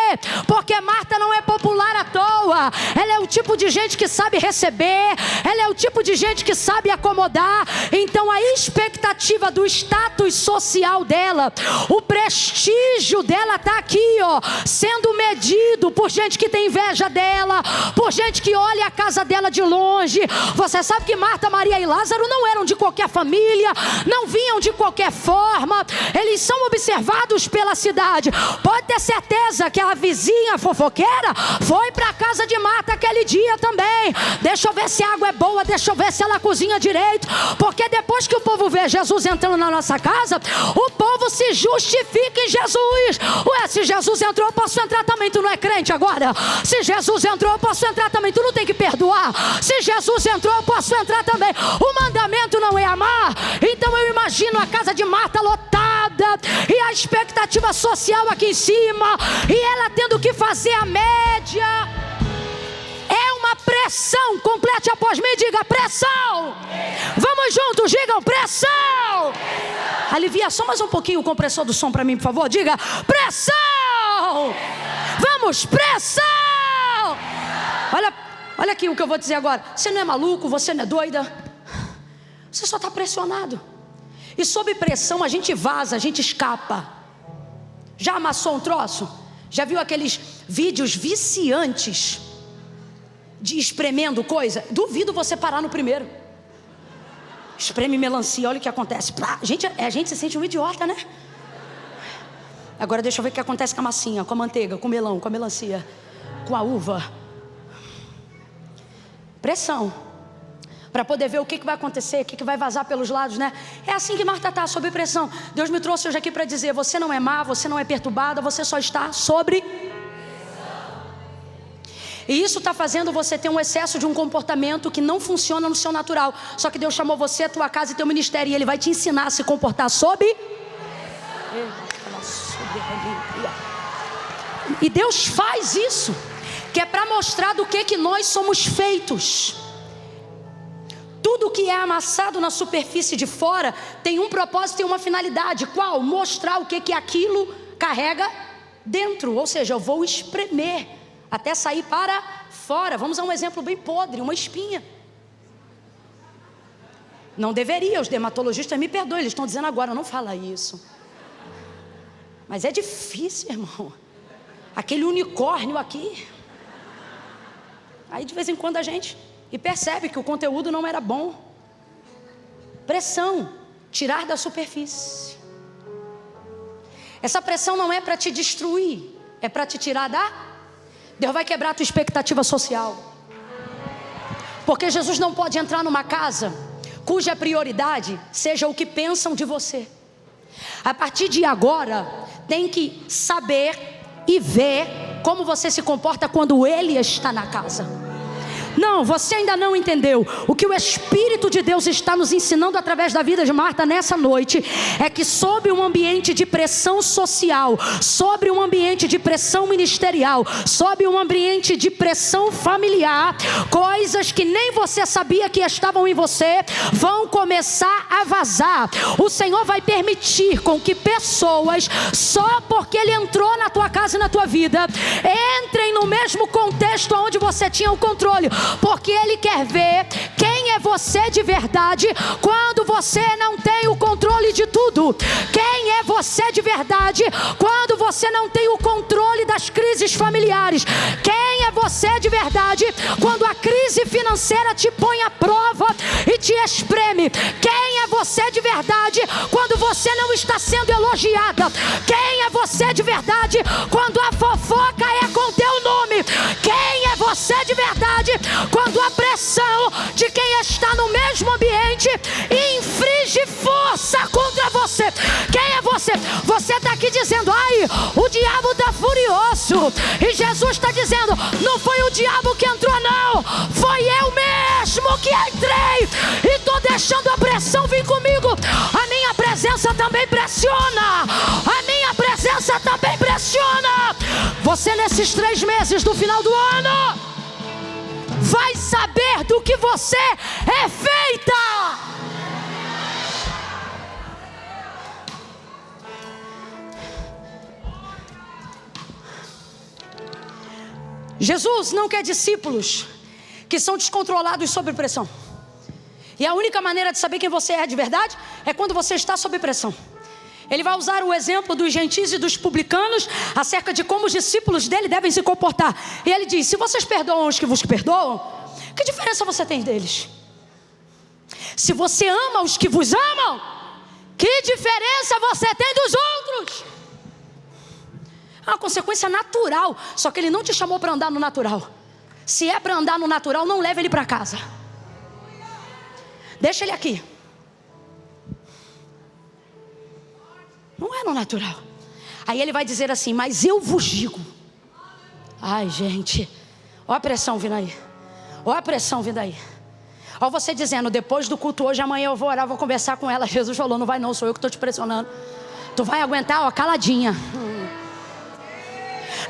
Porque Marta não é popular à toa. Ela é o tipo de gente que sabe receber. Ela é o tipo de gente que sabe acomodar. Então a expectativa do status social dela, o prestígio dela está aqui, sendo medido por gente que tem inveja dela, por gente que olha a casa dela de longe. Você sabe que Marta, Maria e Lázaro não eram de qualquer família, não vinham de qualquer forma. Eles são observados pela cidade. Pode ter certeza que a vizinha fofoqueira foi para a casa de Marta aquele dia também. Deixa eu ver se a água é boa, deixa eu ver se ela cozinha direito. Porque depois que o povo vê Jesus entrando na nossa casa, o povo se justifica em Jesus. Ué, se Jesus entrou, eu posso entrar também. Tu não é crente agora? Se Jesus entrou, eu posso entrar também. Tu não tem que perdoar? Se Jesus entrou, eu posso entrar também. O mandamento não é amar. Então eu imagino a casa de Marta lotada e a expectativa social aqui em cima, e ela tendo que fazer a média. É uma pressão. Complete após mim, diga pressão. Vamos juntos, digam pressão. Alivia só mais um pouquinho o compressor do som para mim, por favor. Diga pressão. Vamos, pressão. Olha aqui o que eu vou dizer agora. Você não é maluco, você não é doida. Você só está pressionado. E sob pressão a gente vaza, a gente escapa. Já amassou um troço? Já viu aqueles vídeos viciantes de espremendo coisa? Duvido você parar no primeiro. Espreme melancia, olha o que acontece. A gente se sente um idiota, né? Agora deixa eu ver o que acontece com a massinha, com a manteiga, com o melão, com a melancia, com a uva. Pressão. Para poder ver o que vai acontecer, o que vai vazar pelos lados, né? É assim que Marta está, sob pressão. Deus me trouxe hoje aqui para dizer: você não é má, você não é perturbada, você só está sobre pressão. E isso está fazendo você ter um excesso de um comportamento que não funciona no seu natural. Só que Deus chamou você, a tua casa e teu ministério, e Ele vai te ensinar a se comportar sob pressão. E Deus faz isso, que é para mostrar do que nós somos feitos. Tudo que é amassado na superfície de fora tem um propósito e uma finalidade. Qual? Mostrar o que aquilo carrega dentro. Ou seja, eu vou espremer até sair para fora. Vamos a um exemplo bem podre, uma espinha. Não deveria, os dermatologistas me perdoem, eles estão dizendo agora, não fala isso. Mas é difícil, irmão. Aquele unicórnio aqui. Aí de vez em quando a gente... E percebe que o conteúdo não era bom. Pressão. Tirar da superfície. Essa pressão não é para te destruir. É para te tirar da... Deus vai quebrar a tua expectativa social. Porque Jesus não pode entrar numa casa cuja prioridade seja o que pensam de você. A partir de agora, tem que saber e ver como você se comporta quando Ele está na casa. Não, você ainda não entendeu. O que o Espírito de Deus está nos ensinando através da vida de Marta nessa noite é que sob um ambiente de pressão social, sob um ambiente de pressão ministerial, sob um ambiente de pressão familiar, coisas que nem você sabia que estavam em você vão começar a vazar. O Senhor vai permitir com que pessoas, só porque Ele entrou na tua casa e na tua vida, entrem no mesmo contexto onde você tinha o controle. Porque Ele quer ver quem é você de verdade quando você não tem o controle de tudo. Quem é você de verdade quando você não tem o controle das crises familiares. Quem é você de verdade quando a crise financeira te põe à prova e te espreme. Quem é você de verdade quando você não está sendo elogiada. Quem é você de verdade quando a fofoca é com teu nome. Quem é você de verdade quando a pressão de quem está no mesmo ambiente inflige força contra você. Quem é você? Você está aqui dizendo: ai, o diabo está furioso. E Jesus está dizendo: não foi o diabo que entrou, não. Foi eu mesmo que entrei. E estou deixando a pressão vir comigo. A minha presença também pressiona. A minha presença também pressiona. Você nesses 3 meses do final do ano vai saber do que você é feita. Jesus não quer discípulos que são descontrolados sob pressão. E a única maneira de saber quem você é de verdade é quando você está sob pressão. Ele vai usar o exemplo dos gentios e dos publicanos acerca de como os discípulos dele devem se comportar. E ele diz: se vocês perdoam os que vos perdoam, que diferença você tem deles? Se você ama os que vos amam, que diferença você tem dos outros? É uma consequência natural. Só que Ele não te chamou para andar no natural. Se é para andar no natural, não leve ele para casa. Deixa ele aqui. Não é no natural. Aí ele vai dizer assim: mas eu vos digo. Ai, gente, olha a pressão vindo aí. Olha a pressão vindo aí. Olha você dizendo: depois do culto hoje, amanhã eu vou orar, vou conversar com ela. Jesus falou: não vai não, sou eu que estou te pressionando. Tu vai aguentar, ó, caladinha.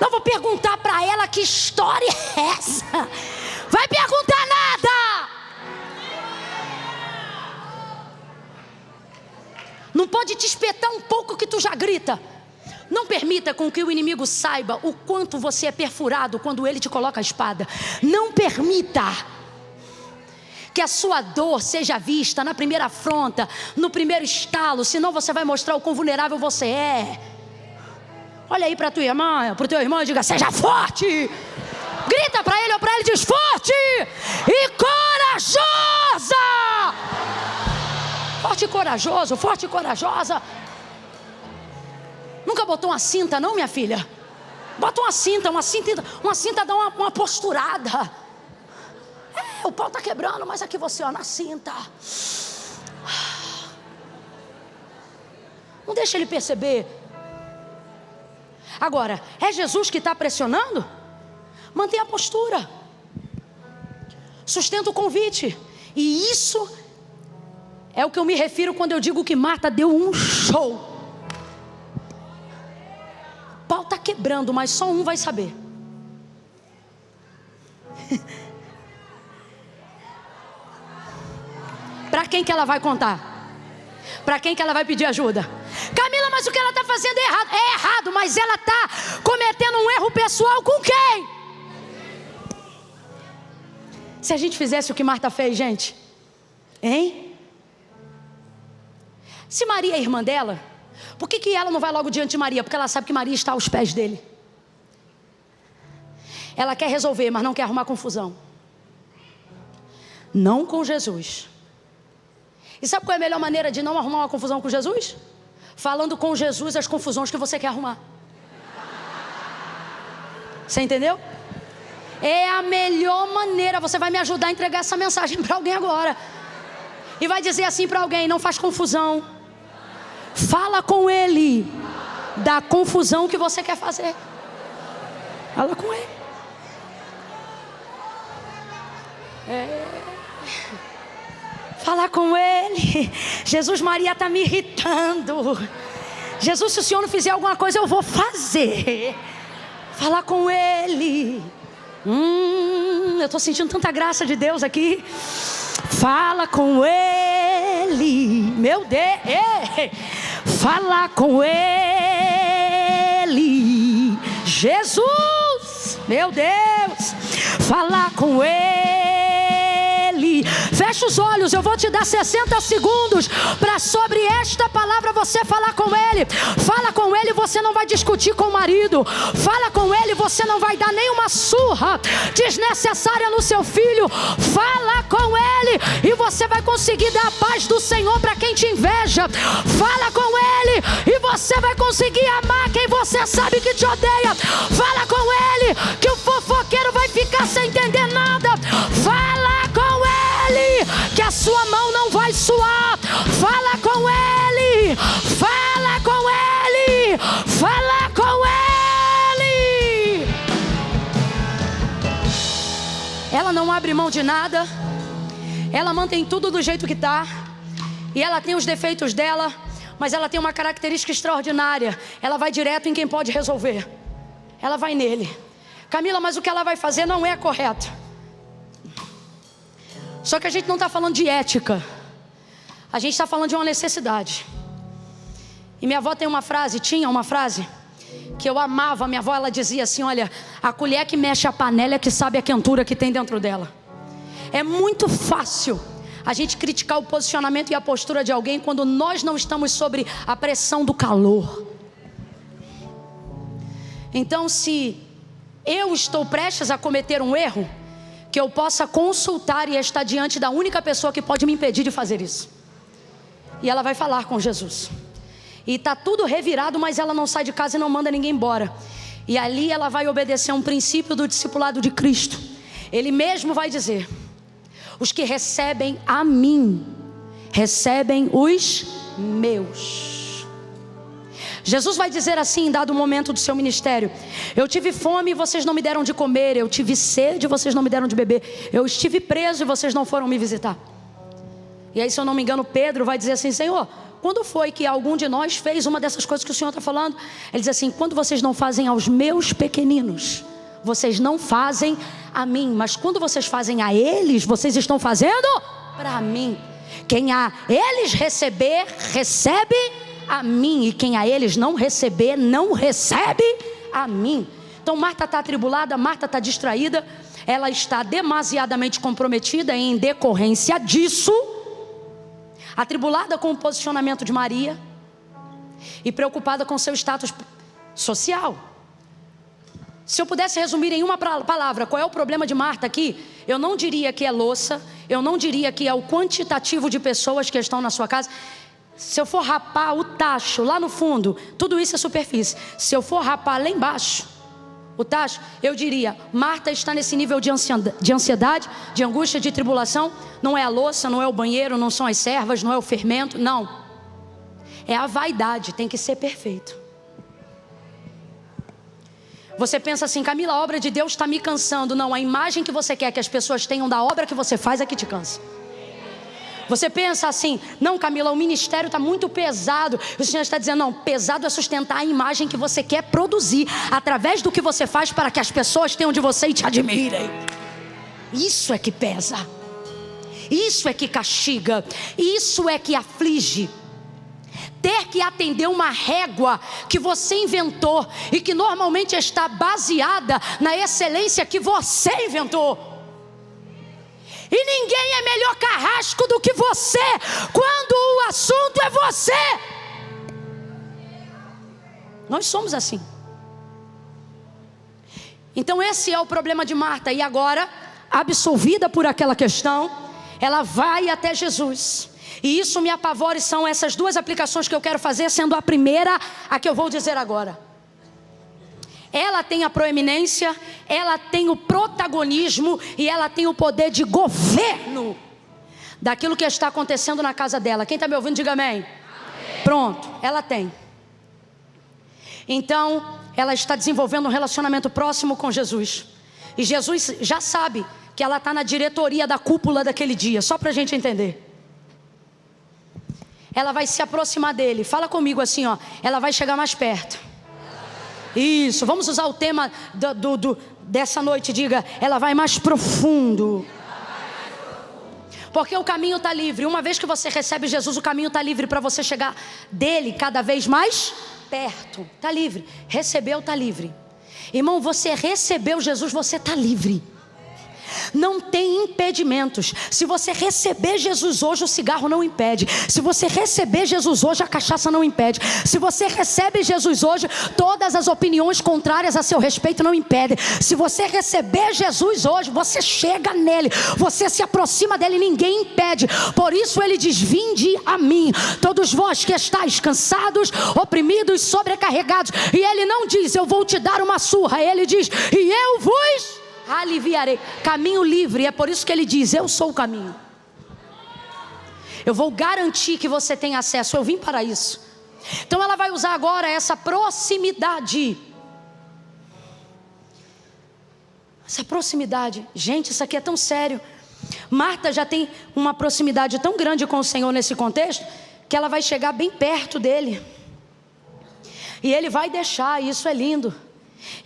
Não vou perguntar para ela que história é essa. Vai perguntar nada. Não pode te espetar um pouco que tu já grita. Não permita com que o inimigo saiba o quanto você é perfurado quando ele te coloca a espada. Não permita que a sua dor seja vista na primeira afronta, no primeiro estalo, senão você vai mostrar o quão vulnerável você é. Olha aí para tua irmã, para o teu irmão e diga: seja forte. Grita para ele ou para ele, diz: forte e corajosa. Forte e corajoso, forte e corajosa. Nunca botou uma cinta não, minha filha? Bota uma cinta dá uma posturada. O pau está quebrando, mas aqui você, ó, na cinta. Não deixa ele perceber. Agora, é Jesus que está pressionando? Mantenha a postura. Sustenta o convite. E isso é o que eu me refiro quando eu digo que Marta deu um show. O pau está quebrando, mas só um vai saber. Para quem que ela vai contar? Para quem que ela vai pedir ajuda? Camila, mas o que ela está fazendo é errado. É errado, mas ela está cometendo um erro pessoal com quem? Se a gente fizesse o que Marta fez, gente, hein? Se Maria é irmã dela, por que ela não vai logo diante de Maria? Porque ela sabe que Maria está aos pés dele. Ela quer resolver, mas não quer arrumar confusão. Não com Jesus. E sabe qual é a melhor maneira de não arrumar uma confusão com Jesus? Falando com Jesus as confusões que você quer arrumar. Você entendeu? É a melhor maneira. Você vai me ajudar a entregar essa mensagem para alguém agora. E vai dizer assim para alguém: não faz confusão. Fala com ele da confusão que você quer fazer. Fala com ele. Falar com ele. Jesus, Maria está me irritando. Jesus, se o Senhor não fizer alguma coisa, eu vou fazer. Falar com ele. Eu estou sentindo tanta graça de Deus aqui. Fala com ele. Meu Deus. Falar com ele. Jesus. Meu Deus. Falar com ele. Fecha os olhos, eu vou te dar 60 segundos para sobre esta palavra você falar com ele. Fala com ele, você não vai discutir com o marido. Fala com ele, você não vai dar nenhuma surra desnecessária no seu filho. Fala com ele e você vai conseguir dar a paz do Senhor para quem te inveja. Fala com ele e você vai conseguir amar quem você sabe que te odeia. Fala com ele que o fofoqueiro vai ficar sem entender nada. Fala com ele que a sua mão não vai suar. Fala com ele. Fala com ele. Fala com ele. Ela não abre mão de nada. Ela mantém tudo do jeito que está. E ela tem os defeitos dela, mas ela tem uma característica extraordinária. Ela vai direto em quem pode resolver. Ela vai nele. Camila, mas o que ela vai fazer não é correto. Só que a gente não está falando de ética. A gente está falando de uma necessidade. E minha avó tinha uma frase que eu amava. Minha avó, ela dizia assim: olha, a colher que mexe a panela é que sabe a quentura que tem dentro dela. É muito fácil a gente criticar o posicionamento e a postura de alguém quando nós não estamos sobre a pressão do calor. Então, se eu estou prestes a cometer um erro, que eu possa consultar e estar diante da única pessoa que pode me impedir de fazer isso. E ela vai falar com Jesus. E está tudo revirado, mas ela não sai de casa e não manda ninguém embora. E ali ela vai obedecer a um princípio do discipulado de Cristo. Ele mesmo vai dizer: os que recebem a mim, recebem os meus. Jesus vai dizer assim em dado momento do seu ministério: eu tive fome e vocês não me deram de comer. Eu tive sede e vocês não me deram de beber. Eu estive preso e vocês não foram me visitar. E aí, se eu não me engano, Pedro vai dizer assim: Senhor, quando foi que algum de nós fez uma dessas coisas que o Senhor está falando? Ele diz assim: quando vocês não fazem aos meus pequeninos, vocês não fazem a mim. Mas quando vocês fazem a eles, vocês estão fazendo para mim. Quem a eles receber, recebe a mim. E quem a eles não receber, não recebe a mim. Então Marta está atribulada, Marta está distraída. Ela está demasiadamente comprometida em decorrência disso. Atribulada com o posicionamento de Maria. E preocupada com seu status social. Se eu pudesse resumir em uma palavra qual é o problema de Marta aqui, eu não diria que é louça, eu não diria que é o quantitativo de pessoas que estão na sua casa. Se eu for rapar o tacho lá no fundo, tudo isso é superfície. Se eu for rapar lá embaixo o tacho, eu diria: Marta está nesse nível de ansiedade, de angústia, de tribulação. Não é a louça, não é o banheiro, não são as servas, não é o fermento, não. É a vaidade, tem que ser perfeito. Você pensa assim: Camila, a obra de Deus está me cansando. Não, a imagem que você quer que as pessoas tenham da obra que você faz é que te cansa. Você pensa assim: não, Camila, o ministério está muito pesado. O Senhor está dizendo: não, pesado é sustentar a imagem que você quer produzir através do que você faz para que as pessoas tenham de você e te admirem. Isso é que pesa. Isso é que castiga. Isso é que aflige. Ter que atender uma régua que você inventou e que normalmente está baseada na excelência que você inventou. E ninguém é melhor carrasco do que você quando o assunto é você. Nós somos assim. Então esse é o problema de Marta. E agora, absolvida por aquela questão, ela vai até Jesus. E isso me apavora, e são essas duas aplicações que eu quero fazer, sendo a primeira a que eu vou dizer agora. Ela tem a proeminência, ela tem o protagonismo e ela tem o poder de governo daquilo que está acontecendo na casa dela. Quem está me ouvindo, diga amém. Amém. Pronto, ela tem. Então, ela está desenvolvendo um relacionamento próximo com Jesus. E Jesus já sabe que ela está na diretoria da cúpula daquele dia, só para a gente entender. Ela vai se aproximar dele. Fala comigo assim, ó. Ela vai chegar mais perto. Isso, vamos usar o tema dessa noite. Diga: ela vai mais profundo. Porque o caminho está livre. Uma vez que você recebe Jesus, o caminho está livre para você chegar dele cada vez mais perto. Está livre. Recebeu, está livre. Irmão, você recebeu Jesus, você está livre. Não tem impedimentos. Se você receber Jesus hoje, o cigarro não impede. Se você receber Jesus hoje, a cachaça não impede. Se você recebe Jesus hoje, todas as opiniões contrárias a seu respeito não impedem. Se você receber Jesus hoje, você chega nele, você se aproxima dele, ninguém impede. Por isso ele diz: vinde a mim, todos vós que estáis cansados, oprimidos, sobrecarregados. E ele não diz: eu vou te dar uma surra. Ele diz: e eu vos aliviarei. Caminho livre. É por isso que ele diz: eu sou o caminho. Eu vou garantir que você tem acesso. Eu vim para isso. Então ela vai usar agora essa proximidade. Essa proximidade. Gente, isso aqui é tão sério. Marta já tem uma proximidade tão grande com o Senhor nesse contexto, que ela vai chegar bem perto dele. E ele vai deixar. Isso é lindo.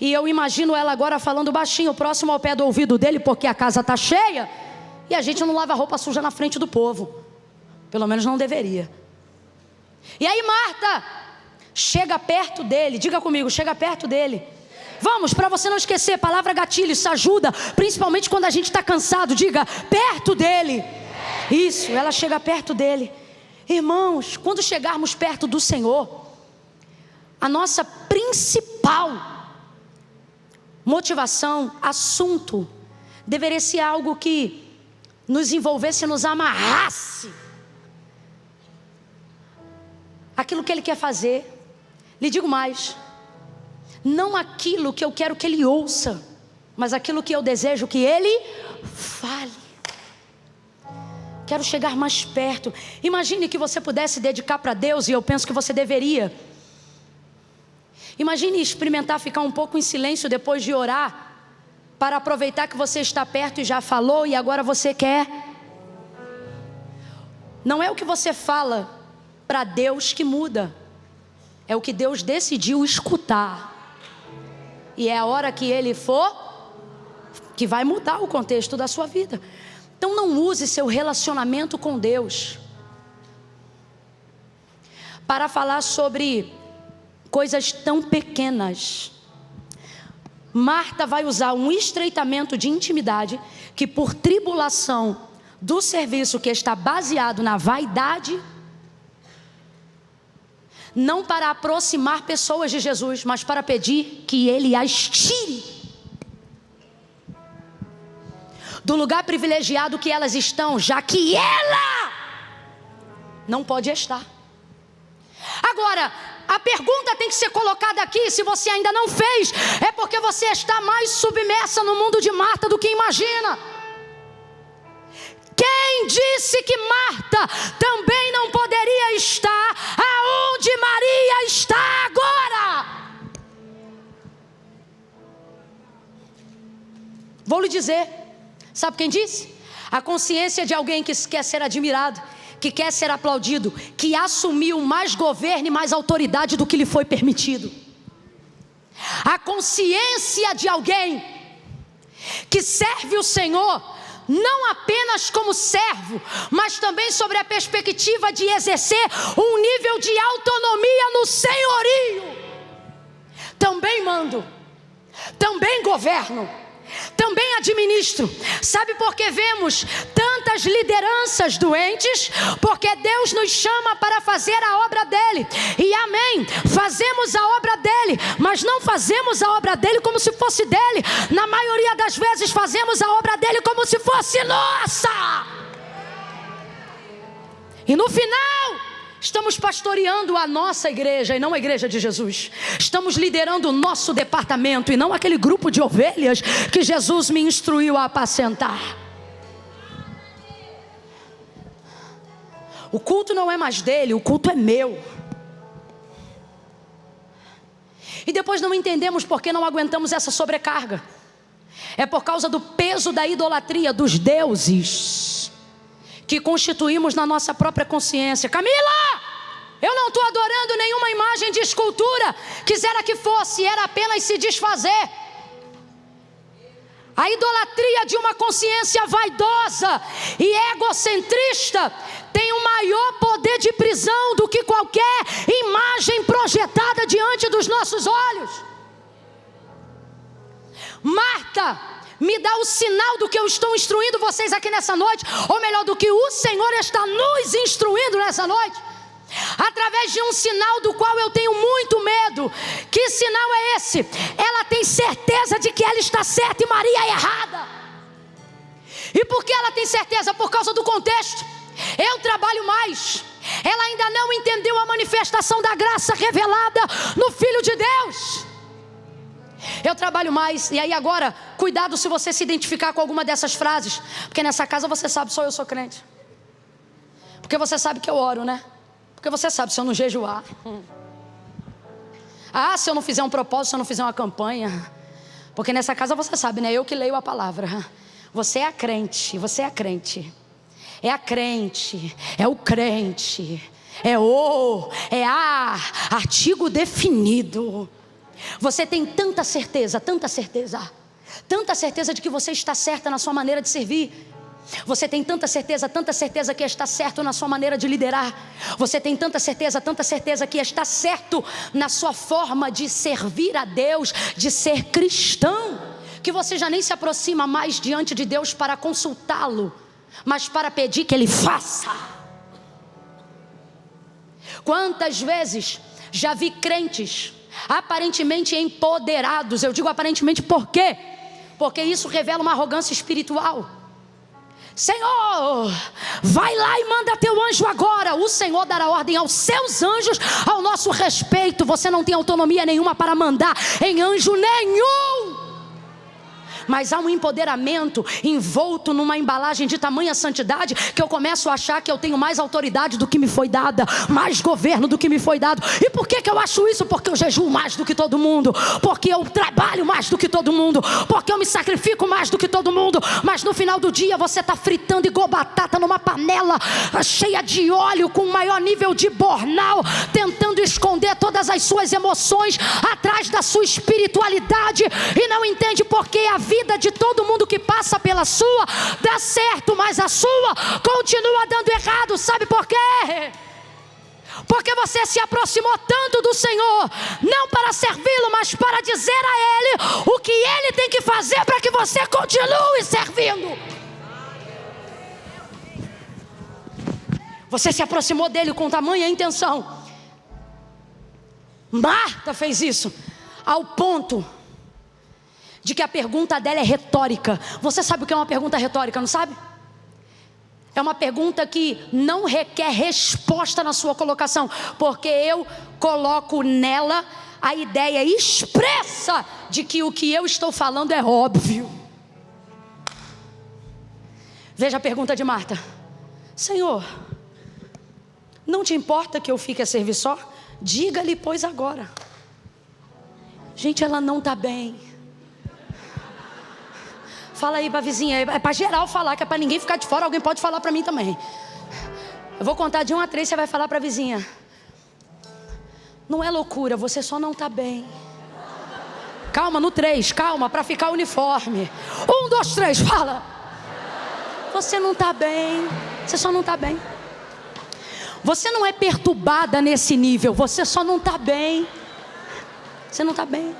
E eu imagino ela agora falando baixinho, próximo ao pé do ouvido dele, porque a casa está cheia e a gente não lava roupa suja na frente do povo. Pelo menos não deveria. E aí Marta chega perto dele. Diga comigo: chega perto dele. Vamos, para você não esquecer, palavra gatilho, isso ajuda, principalmente quando a gente está cansado. Diga: perto dele. Isso, ela chega perto dele. Irmãos, quando chegarmos perto do Senhor, a nossa principal motivação, assunto, deveria ser algo que nos envolvesse, nos amarrasse. Aquilo que ele quer fazer. Lhe digo mais: não aquilo que eu quero que ele ouça, mas aquilo que eu desejo que ele fale. Quero chegar mais perto. Imagine que você pudesse dedicar para Deus, e eu penso que você deveria. Imagine experimentar ficar um pouco em silêncio depois de orar, para aproveitar que você está perto e já falou, e agora você quer. Não é o que você fala para Deus que muda. É o que Deus decidiu escutar. E é a hora que Ele for, que vai mudar o contexto da sua vida. Então não use seu relacionamento com Deus para falar sobre coisas tão pequenas. Marta vai usar um estreitamento de intimidade que, por tribulação do serviço que está baseado na vaidade, não para aproximar pessoas de Jesus, mas para pedir que Ele as tire do lugar privilegiado que elas estão, já que ela não pode estar. Agora, a pergunta tem que ser colocada aqui, se você ainda não fez, é porque você está mais submersa no mundo de Marta do que imagina. Quem disse que Marta também não poderia estar aonde Maria está agora? Vou lhe dizer, sabe quem disse? A consciência de alguém que quer ser admirado, que quer ser aplaudido, que assumiu mais governo e mais autoridade do que lhe foi permitido. A consciência de alguém que serve o Senhor, não apenas como servo, mas também sobre a perspectiva de exercer um nível de autonomia no senhorio. Também mando, também governo, também administro. Sabe por que vemos tantas lideranças doentes? Porque Deus nos chama para fazer a obra dele. E amém, fazemos a obra dele, mas não fazemos a obra dele como se fosse dele. Na maioria das vezes fazemos a obra dele como se fosse nossa. E no final estamos pastoreando a nossa igreja e não a igreja de Jesus. Estamos liderando o nosso departamento e não aquele grupo de ovelhas que Jesus me instruiu a apacentar. O culto não é mais dele, o culto é meu. E depois não entendemos por que não aguentamos essa sobrecarga. É por causa do peso da idolatria dos deuses que constituímos na nossa própria consciência. Camila, eu não estou adorando nenhuma imagem de escultura. Quisera que fosse, era apenas se desfazer. A idolatria de uma consciência vaidosa e egocentrista tem um maior poder de prisão do que qualquer imagem projetada diante dos nossos olhos. Marta, me dá o sinal do que eu estou instruindo vocês aqui nessa noite, ou melhor, do que o Senhor está nos instruindo nessa noite, através de um sinal do qual eu tenho muito medo. Que sinal é esse? Ela tem certeza de que ela está certa e Maria é errada. E por que ela tem certeza? Por causa do contexto. Eu trabalho mais. Ela ainda não entendeu a manifestação da graça revelada no Filho de Deus. Eu trabalho mais. E aí agora, cuidado se você se identificar com alguma dessas frases, porque nessa casa você sabe, só eu sou crente. Porque você sabe que eu oro, né? Porque você sabe, se eu não jejuar, se eu não fizer um propósito, se eu não fizer uma campanha. Porque nessa casa você sabe, né? Eu que leio a palavra. Você é a crente, você é a crente. É a crente, é o crente, é artigo definido. Você tem tanta certeza de que você está certa na sua maneira de servir. Você tem tanta certeza que está certo na sua maneira de liderar. Você tem tanta certeza que está certo na sua forma de servir a Deus, de ser cristão, que você já nem se aproxima mais diante de Deus para consultá-lo, mas para pedir que Ele faça. Quantas vezes já vi crentes aparentemente empoderados? Eu digo aparentemente por quê? Porque isso revela uma arrogância espiritual. Senhor, vai lá e manda teu anjo agora. O Senhor dará ordem aos seus anjos ao nosso respeito. Você não tem autonomia nenhuma para mandar em anjo nenhum. Mas há um empoderamento envolto numa embalagem de tamanha santidade que eu começo a achar que eu tenho mais autoridade do que me foi dada, mais governo do que me foi dado. E por que eu acho isso? Porque eu jejuo mais do que todo mundo, porque eu trabalho mais do que todo mundo, porque eu me sacrifico mais do que todo mundo. Mas no final do dia você está fritando igual batata numa panela cheia de óleo, com maior nível de bornal, tentando esconder todas as suas emoções atrás da sua espiritualidade, e não entende porque a vida de todo mundo que passa pela sua dá certo, mas a sua continua dando errado. Sabe por quê? Porque você se aproximou tanto do Senhor, não para servi-lo, mas para dizer a Ele o que Ele tem que fazer para que você continue servindo. Você se aproximou dele com tamanha intenção. Marta fez isso ao ponto de que a pergunta dela é retórica. Você sabe o que é uma pergunta retórica, não sabe? É uma pergunta que não requer resposta na sua colocação, porque eu coloco nela a ideia expressa de que o que eu estou falando é óbvio. Veja a pergunta de Marta: Senhor, não te importa que eu fique a servir só? Diga-lhe, pois, agora. Gente, ela não está bem. Fala aí para a vizinha, é para geral falar, que é para ninguém ficar de fora. Alguém pode falar para mim também. Eu vou contar de 1 a 3, você vai falar para a vizinha: não é loucura, você só não está bem. Calma, no 3, calma, para ficar uniforme. 1, 2, 3, fala. Você não está bem, você só não está bem. Você não é perturbada nesse nível, você só não está bem. Você não está bem.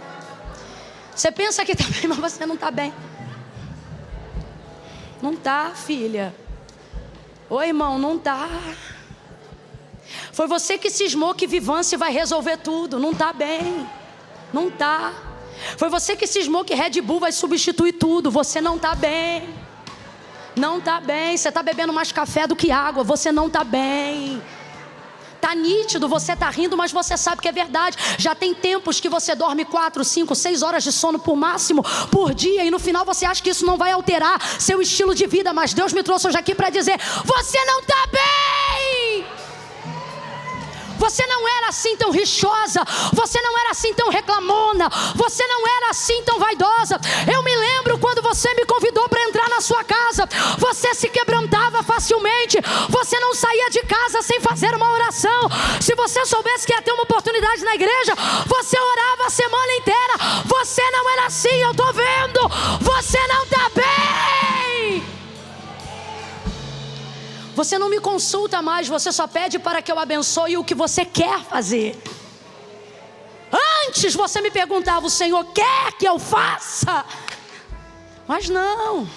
Você pensa que está bem, mas você não está bem. Não está, filha. Ô irmão, não está. Foi você que cismou que Vivance vai resolver tudo. Não está bem. Não está. Foi você que cismou que Red Bull vai substituir tudo. Você não está bem. Não está bem. Você está bebendo mais café do que água. Você não está bem. Está nítido, você está rindo, mas você sabe que é verdade. Já tem tempos que você dorme 4, 5, 6 horas de sono por máximo por dia, e no final você acha que isso não vai alterar seu estilo de vida. Mas Deus me trouxe hoje aqui para dizer: você não está bem. Você não era assim tão rixosa, você não era assim tão reclamona, você não era assim tão vaidosa. Eu me lembro quando você me convidou para entrar na sua casa, você se quebrantava facilmente, você não saía de casa sem fazer uma oração. Se você soubesse que ia ter uma oportunidade na igreja, você orava a semana inteira. Você não era assim, eu estou vendo. Você não está bem. Você não me consulta mais, você só pede para que eu abençoe o que você quer fazer. Antes você me perguntava: o Senhor quer que eu faça? Mas não.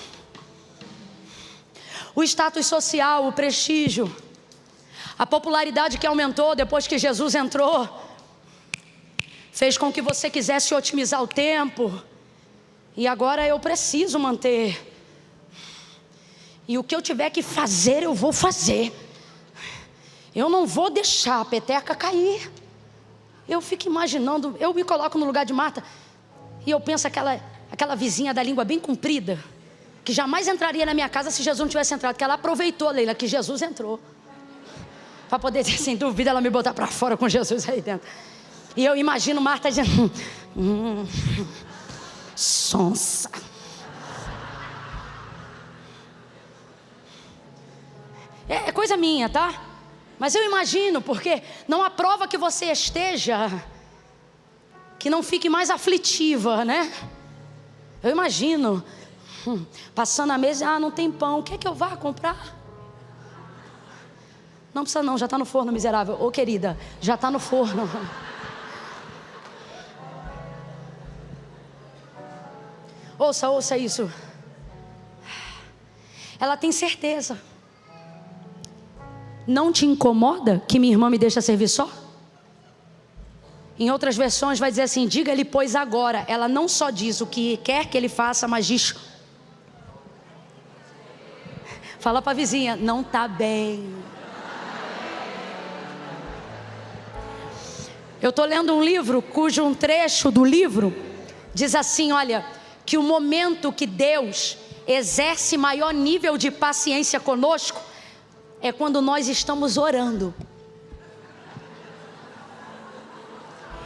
O status social, o prestígio, a popularidade que aumentou depois que Jesus entrou, fez com que você quisesse otimizar o tempo. E agora eu preciso manter. E o que eu tiver que fazer, eu vou fazer. Eu não vou deixar a peteca cair. Eu fico imaginando, eu me coloco no lugar de Marta, e eu penso aquela vizinha da língua bem comprida, que jamais entraria na minha casa se Jesus não tivesse entrado. Que ela aproveitou, Leila, que Jesus entrou, para poder, sem dúvida, ela me botar para fora com Jesus aí dentro. E eu imagino Marta dizendo: sonsa. É coisa minha, tá? Mas eu imagino, porque não há prova que você esteja que não fique mais aflitiva, né? Eu imagino passando a mesa: não tem pão, quer que eu vá comprar? Não precisa não, já está no forno, miserável. Ô querida, já está no forno. Ouça isso. Ela tem certeza. Não te incomoda que minha irmã me deixa servir só? Em outras versões vai dizer assim: diga-lhe, pois, agora. Ela não só diz o que quer que ele faça, mas diz: fala para a vizinha, não está bem. Eu estou lendo um livro cujo um trecho do livro diz assim: olha, que o momento que Deus exerce maior nível de paciência conosco é quando nós estamos orando.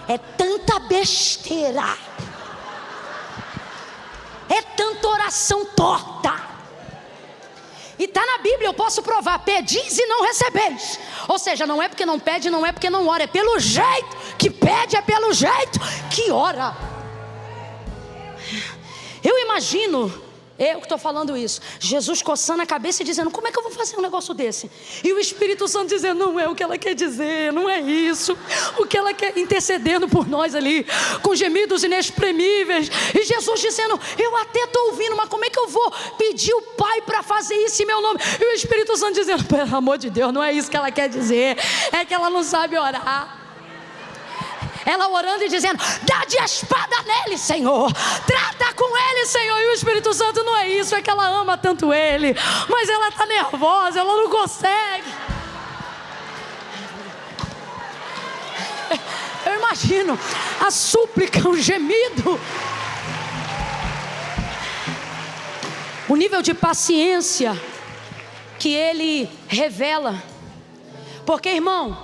É tanta besteira, é tanta oração torta. E está na Bíblia, eu posso provar: pedis e não recebeis. Ou seja, não é porque não pede, não é porque não ora, é pelo jeito que pede, é pelo jeito que ora. Eu imagino, eu que estou falando isso, Jesus coçando a cabeça e dizendo: como é que eu vou fazer um negócio desse? E o Espírito Santo dizendo: não é o que ela quer dizer, não é isso. O que ela quer, intercedendo por nós ali, com gemidos inexprimíveis. E Jesus dizendo: eu até estou ouvindo, mas como é que eu vou pedir o Pai para fazer isso em meu nome? E o Espírito Santo dizendo: pelo amor de Deus, não é isso que ela quer dizer, é que ela não sabe orar. Ela orando e dizendo: dá de espada nele, Senhor, trata com ele, Senhor. E o Espírito Santo: não é isso, é que ela ama tanto ele, mas ela está nervosa, ela não consegue. Eu imagino a súplica, o gemido, o nível de paciência que ele revela. Porque, irmã,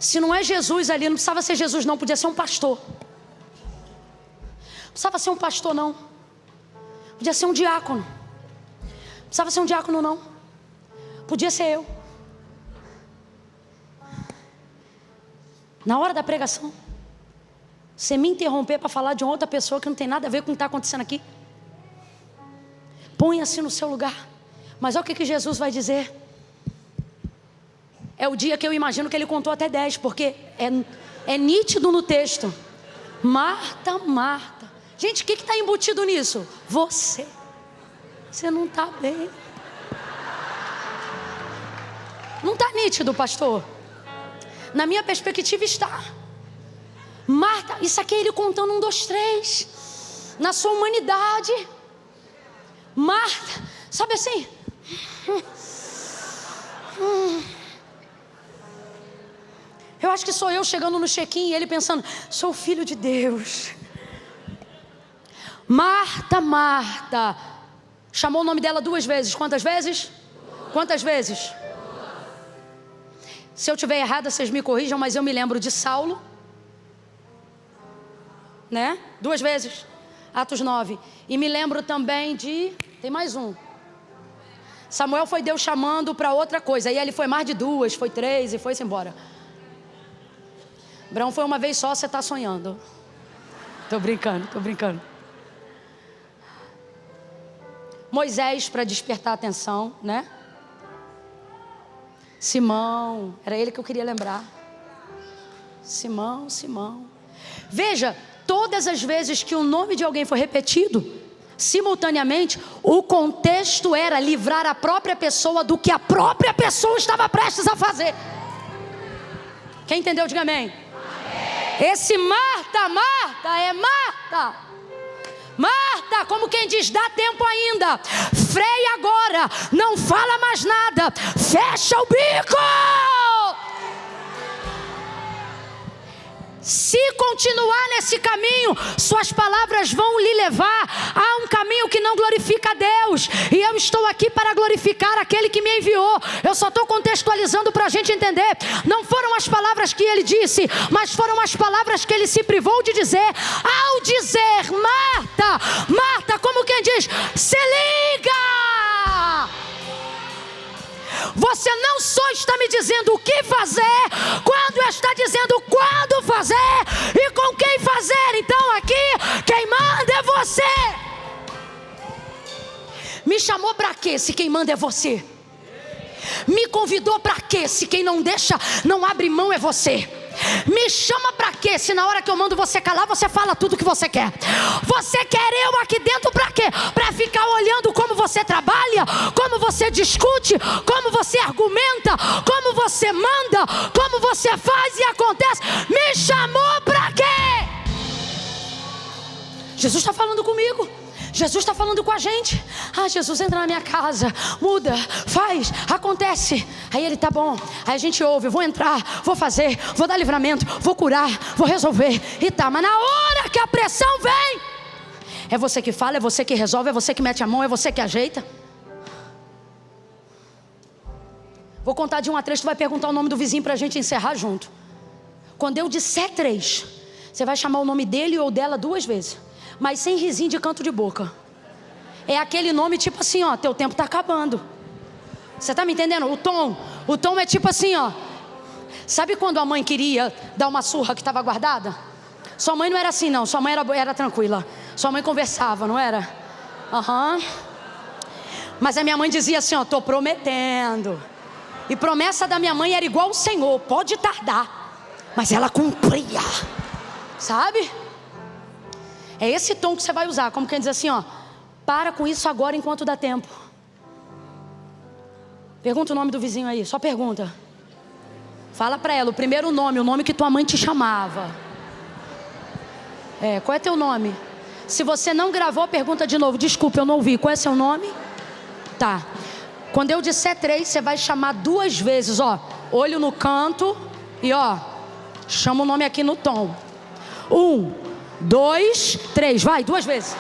se não é Jesus ali, não precisava ser Jesus não, podia ser um pastor. Não precisava ser um pastor não, podia ser um diácono. Não precisava ser um diácono não, podia ser eu. Na hora da pregação, você me interromper para falar de uma outra pessoa que não tem nada a ver com o que está acontecendo aqui, ponha-se no seu lugar. Mas olha o que Jesus vai dizer. É o dia que eu imagino que ele contou até 10, porque é nítido no texto. Marta, Marta. Gente, o que está embutido nisso? Você não está bem. Não está nítido, pastor? Na minha perspectiva está. Marta, isso aqui é ele contando 1, 2, 3. Na sua humanidade. Marta, sabe assim? Eu acho que sou eu chegando no check-in e ele pensando: sou filho de Deus. Marta, Marta. Chamou o nome dela 2 vezes. Quantas vezes? Quantas vezes? Se eu estiver errada, vocês me corrijam, mas eu me lembro de Saulo, né? 2 vezes. Atos 9. E me lembro também de... tem mais um. Samuel foi Deus chamando para outra coisa. Aí ele foi mais de 2, foi 3 e foi-se embora. Abraão foi uma vez só, você está sonhando. Estou brincando. Moisés, para despertar a atenção, né? Simão, era ele que eu queria lembrar. Simão. Veja, todas as vezes que o nome de alguém foi repetido, simultaneamente, o contexto era livrar a própria pessoa do que a própria pessoa estava prestes a fazer. Quem entendeu, diga amém. Esse Marta, Marta, é Marta. Marta, como quem diz: dá tempo ainda, freia agora, não fala mais nada, fecha o bico. Se continuar nesse caminho, suas palavras vão lhe levar a um caminho que não glorifica a Deus. E eu estou aqui para glorificar aquele que me enviou. Eu só estou contextualizando para a gente entender. Não foram as palavras que ele disse, mas foram as palavras que ele se privou de dizer. Ao dizer: Marta, Marta, como quem diz: se liga! Você não só está me dizendo o que fazer, quando está dizendo quando fazer e com quem fazer. Então aqui, quem manda é você. Me chamou para quê, se quem manda é você? Me convidou para quê, se quem não deixa, não abre mão é você? Me chama pra quê? Se na hora que eu mando você calar, você fala tudo que você quer. Você quer eu aqui dentro pra quê? Pra ficar olhando como você trabalha, como você discute, como você argumenta, como você manda, como você faz e acontece. Me chamou pra quê? Jesus está falando comigo. Jesus está falando com a gente. Ah, Jesus, entra na minha casa, muda, faz, acontece. Aí ele, tá bom. Aí a gente ouve, vou entrar, vou fazer, vou dar livramento, vou curar, vou resolver. E tá, mas na hora que a pressão vem, é você que fala, é você que resolve, é você que mete a mão, é você que ajeita. Vou contar de 1 a 3, tu vai perguntar o nome do vizinho pra gente encerrar junto. Quando eu disser 3, você vai chamar o nome dele ou dela 2 vezes, mas sem risinho de canto de boca. É aquele nome tipo assim, ó, teu tempo tá acabando. Você tá me entendendo? O tom é tipo assim, ó. Sabe quando a mãe queria dar uma surra que estava guardada? Sua mãe não era assim não, sua mãe era tranquila. Sua mãe conversava, não era? Aham. Mas a minha mãe dizia assim, ó, tô prometendo. E promessa da minha mãe era igual o Senhor, pode tardar, mas ela cumpria. Sabe? É esse tom que você vai usar, como quem diz assim, ó, para com isso agora enquanto dá tempo. Pergunta o nome do vizinho aí, só pergunta. Fala pra ela o primeiro nome, o nome que tua mãe te chamava. Qual é teu nome? Se você não gravou, pergunta de novo. Desculpa, eu não ouvi, qual é seu nome? Tá. Quando eu disser 3, você vai chamar 2 vezes, ó, olho no canto e ó, chama o nome aqui no tom. 1, 2, 3, vai, 2 vezes.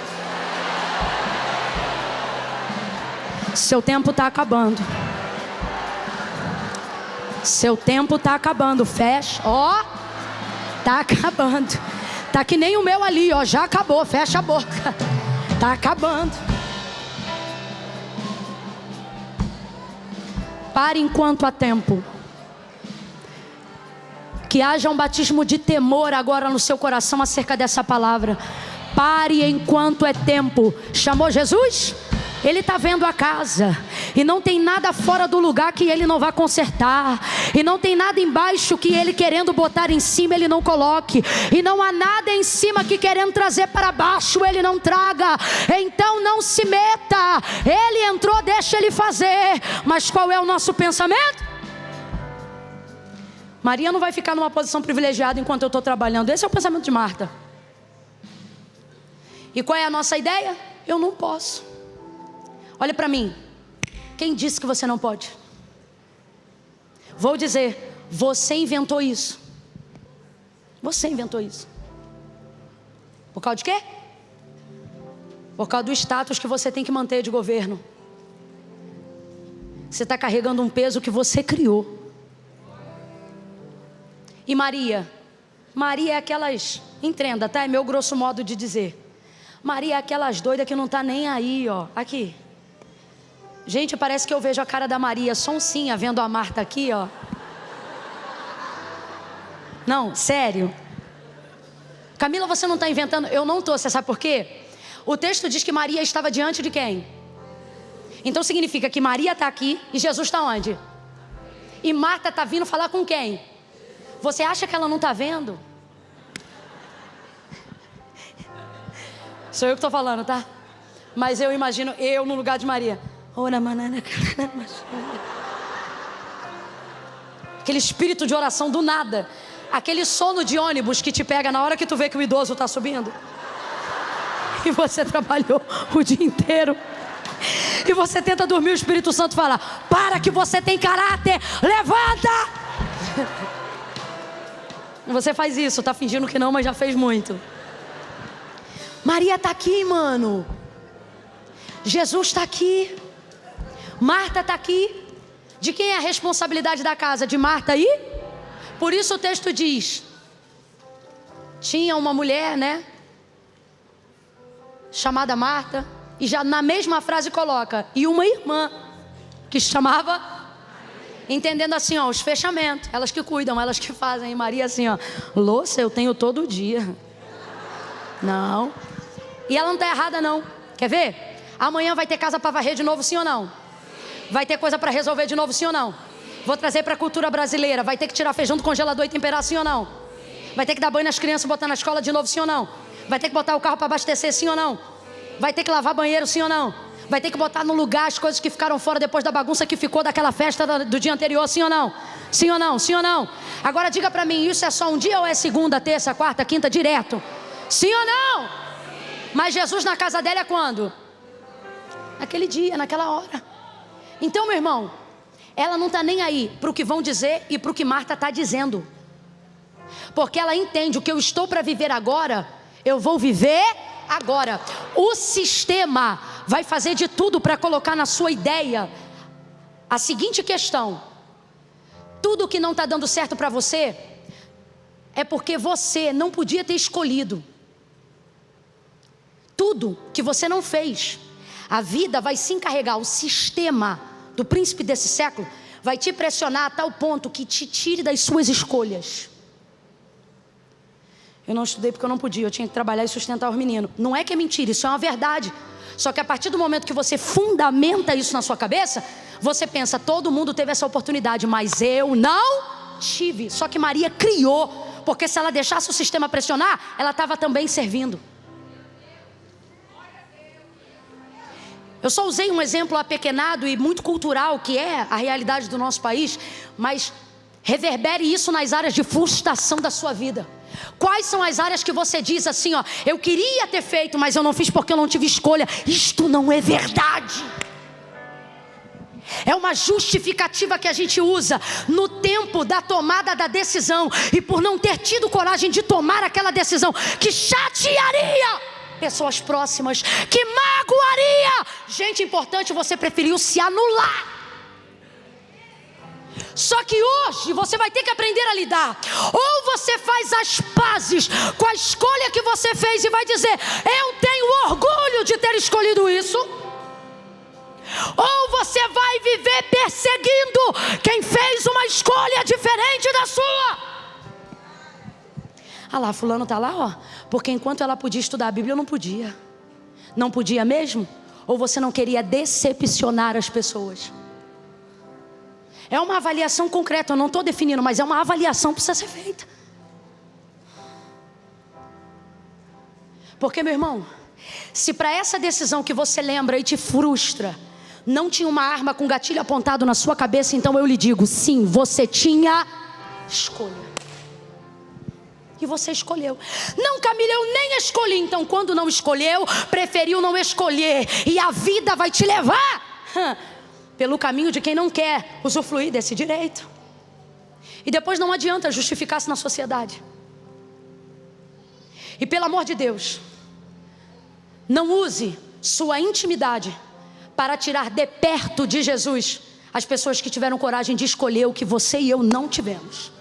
Seu tempo está acabando. Seu tempo está acabando. Fecha, ó, tá acabando. Tá que nem o meu ali, ó, já acabou. Fecha a boca. Tá acabando. Pare enquanto há tempo. Que haja um batismo de temor agora no seu coração acerca dessa palavra. Pare enquanto é tempo. Chamou Jesus? Ele está vendo a casa. E não tem nada fora do lugar que ele não vá consertar. E não tem nada embaixo que ele querendo botar em cima ele não coloque. E não há nada em cima que querendo trazer para baixo ele não traga. Então não se meta. Ele entrou, deixa ele fazer. Mas qual é o nosso pensamento? Maria não vai ficar numa posição privilegiada enquanto eu estou trabalhando. Esse é o pensamento de Marta. E qual é a nossa ideia? Eu não posso. Olha para mim. Quem disse que você não pode? Vou dizer, você inventou isso. Você inventou isso. Por causa de quê? Por causa do status que você tem que manter de governo. Você está carregando um peso que você criou. E Maria? Maria é aquelas, entenda, tá? É meu grosso modo de dizer. Maria é aquelas doidas que não tá nem aí, ó. Aqui. Gente, parece que eu vejo a cara da Maria sonsinha vendo a Marta aqui, ó. Não, sério. Camila, você não está inventando. Eu não estou, você sabe por quê? O texto diz que Maria estava diante de quem? Então significa que Maria está aqui e Jesus está onde? E Marta está vindo falar com quem? Você acha que ela não está vendo? Sou eu que estou falando, tá? Mas eu imagino eu no lugar de Maria. Aquele espírito de oração do nada. Aquele sono de ônibus que te pega na hora que tu vê que o idoso está subindo. E você trabalhou o dia inteiro. E você tenta dormir, o Espírito Santo fala: para que você tem caráter, levanta! Você faz isso, tá fingindo que não, mas já fez muito. Maria está aqui, mano. Jesus está aqui. Marta está aqui. De quem é a responsabilidade da casa? De Marta aí? Por isso o texto diz: tinha uma mulher, né, chamada Marta. E já na mesma frase coloca: e uma irmã que se chamava, entendendo assim, ó, os fechamentos. Elas que cuidam, elas que fazem. E Maria assim, ó, louça eu tenho todo dia. Não. E ela não está errada não. Quer ver? Amanhã vai ter casa para varrer de novo, sim ou não? Vai ter coisa para resolver de novo, sim ou não? Vou trazer para a cultura brasileira. Vai ter que tirar feijão do congelador e temperar, sim ou não? Vai ter que dar banho nas crianças e botar na escola de novo, sim ou não? Vai ter que botar o carro para abastecer, sim ou não? Vai ter que lavar banheiro, sim ou não? Vai ter que botar no lugar as coisas que ficaram fora depois da bagunça que ficou daquela festa do dia anterior, sim ou não? Sim ou não? Sim ou não? Agora diga para mim, isso é só um dia ou é segunda, terça, quarta, quinta, direto? Sim ou não? Mas Jesus na casa dela é quando? Naquele dia, naquela hora. Então, meu irmão, ela não está nem aí para o que vão dizer e para o que Marta está dizendo. Porque ela entende: o que eu estou para viver agora, eu vou viver agora. O sistema vai fazer de tudo para colocar na sua ideia a seguinte questão: tudo que não está dando certo para você é porque você não podia ter escolhido. Tudo que você não fez, a vida vai se encarregar, o sistema do príncipe desse século vai te pressionar a tal ponto que te tire das suas escolhas. Eu não estudei porque eu não podia, eu tinha que trabalhar e sustentar os meninos. Não é que é mentira, isso é uma verdade. Só que a partir do momento que você fundamenta isso na sua cabeça, você pensa: todo mundo teve essa oportunidade, mas eu não tive. Só que Maria criou, porque se ela deixasse o sistema pressionar, ela estava também servindo. Eu só usei um exemplo apequenado e muito cultural, que é a realidade do nosso país, mas reverbere isso nas áreas de frustração da sua vida. Quais são as áreas que você diz assim, ó: eu queria ter feito, mas eu não fiz porque eu não tive escolha? Isto não é verdade. É uma justificativa que a gente usa no tempo da tomada da decisão, e por não ter tido coragem de tomar aquela decisão que chatearia pessoas próximas, que magoaria gente importante, você preferiu se anular. Só que hoje você vai ter que aprender a lidar. Ou você faz as pazes com a escolha que você fez e vai dizer: eu tenho orgulho de ter escolhido isso. Ou você vai viver perseguindo quem fez uma escolha diferente da sua. Ah lá, fulano está lá, ó, porque enquanto ela podia estudar a Bíblia, eu não podia. Não podia mesmo? Ou você não queria decepcionar as pessoas? É uma avaliação concreta, eu não estou definindo, mas é uma avaliação que precisa ser feita. Porque, meu irmão, se para essa decisão que você lembra e te frustra, não tinha uma arma com gatilho apontado na sua cabeça, então eu lhe digo: sim, você tinha escolha. E você escolheu. Não, Camila, eu nem escolhi. Então, quando não escolheu, preferiu não escolher. E a vida vai te levar pelo caminho de quem não quer usufruir desse direito. E depois não adianta justificar-se na sociedade. E pelo amor de Deus, não use sua intimidade para tirar de perto de Jesus as pessoas que tiveram coragem de escolher o que você e eu não tivemos.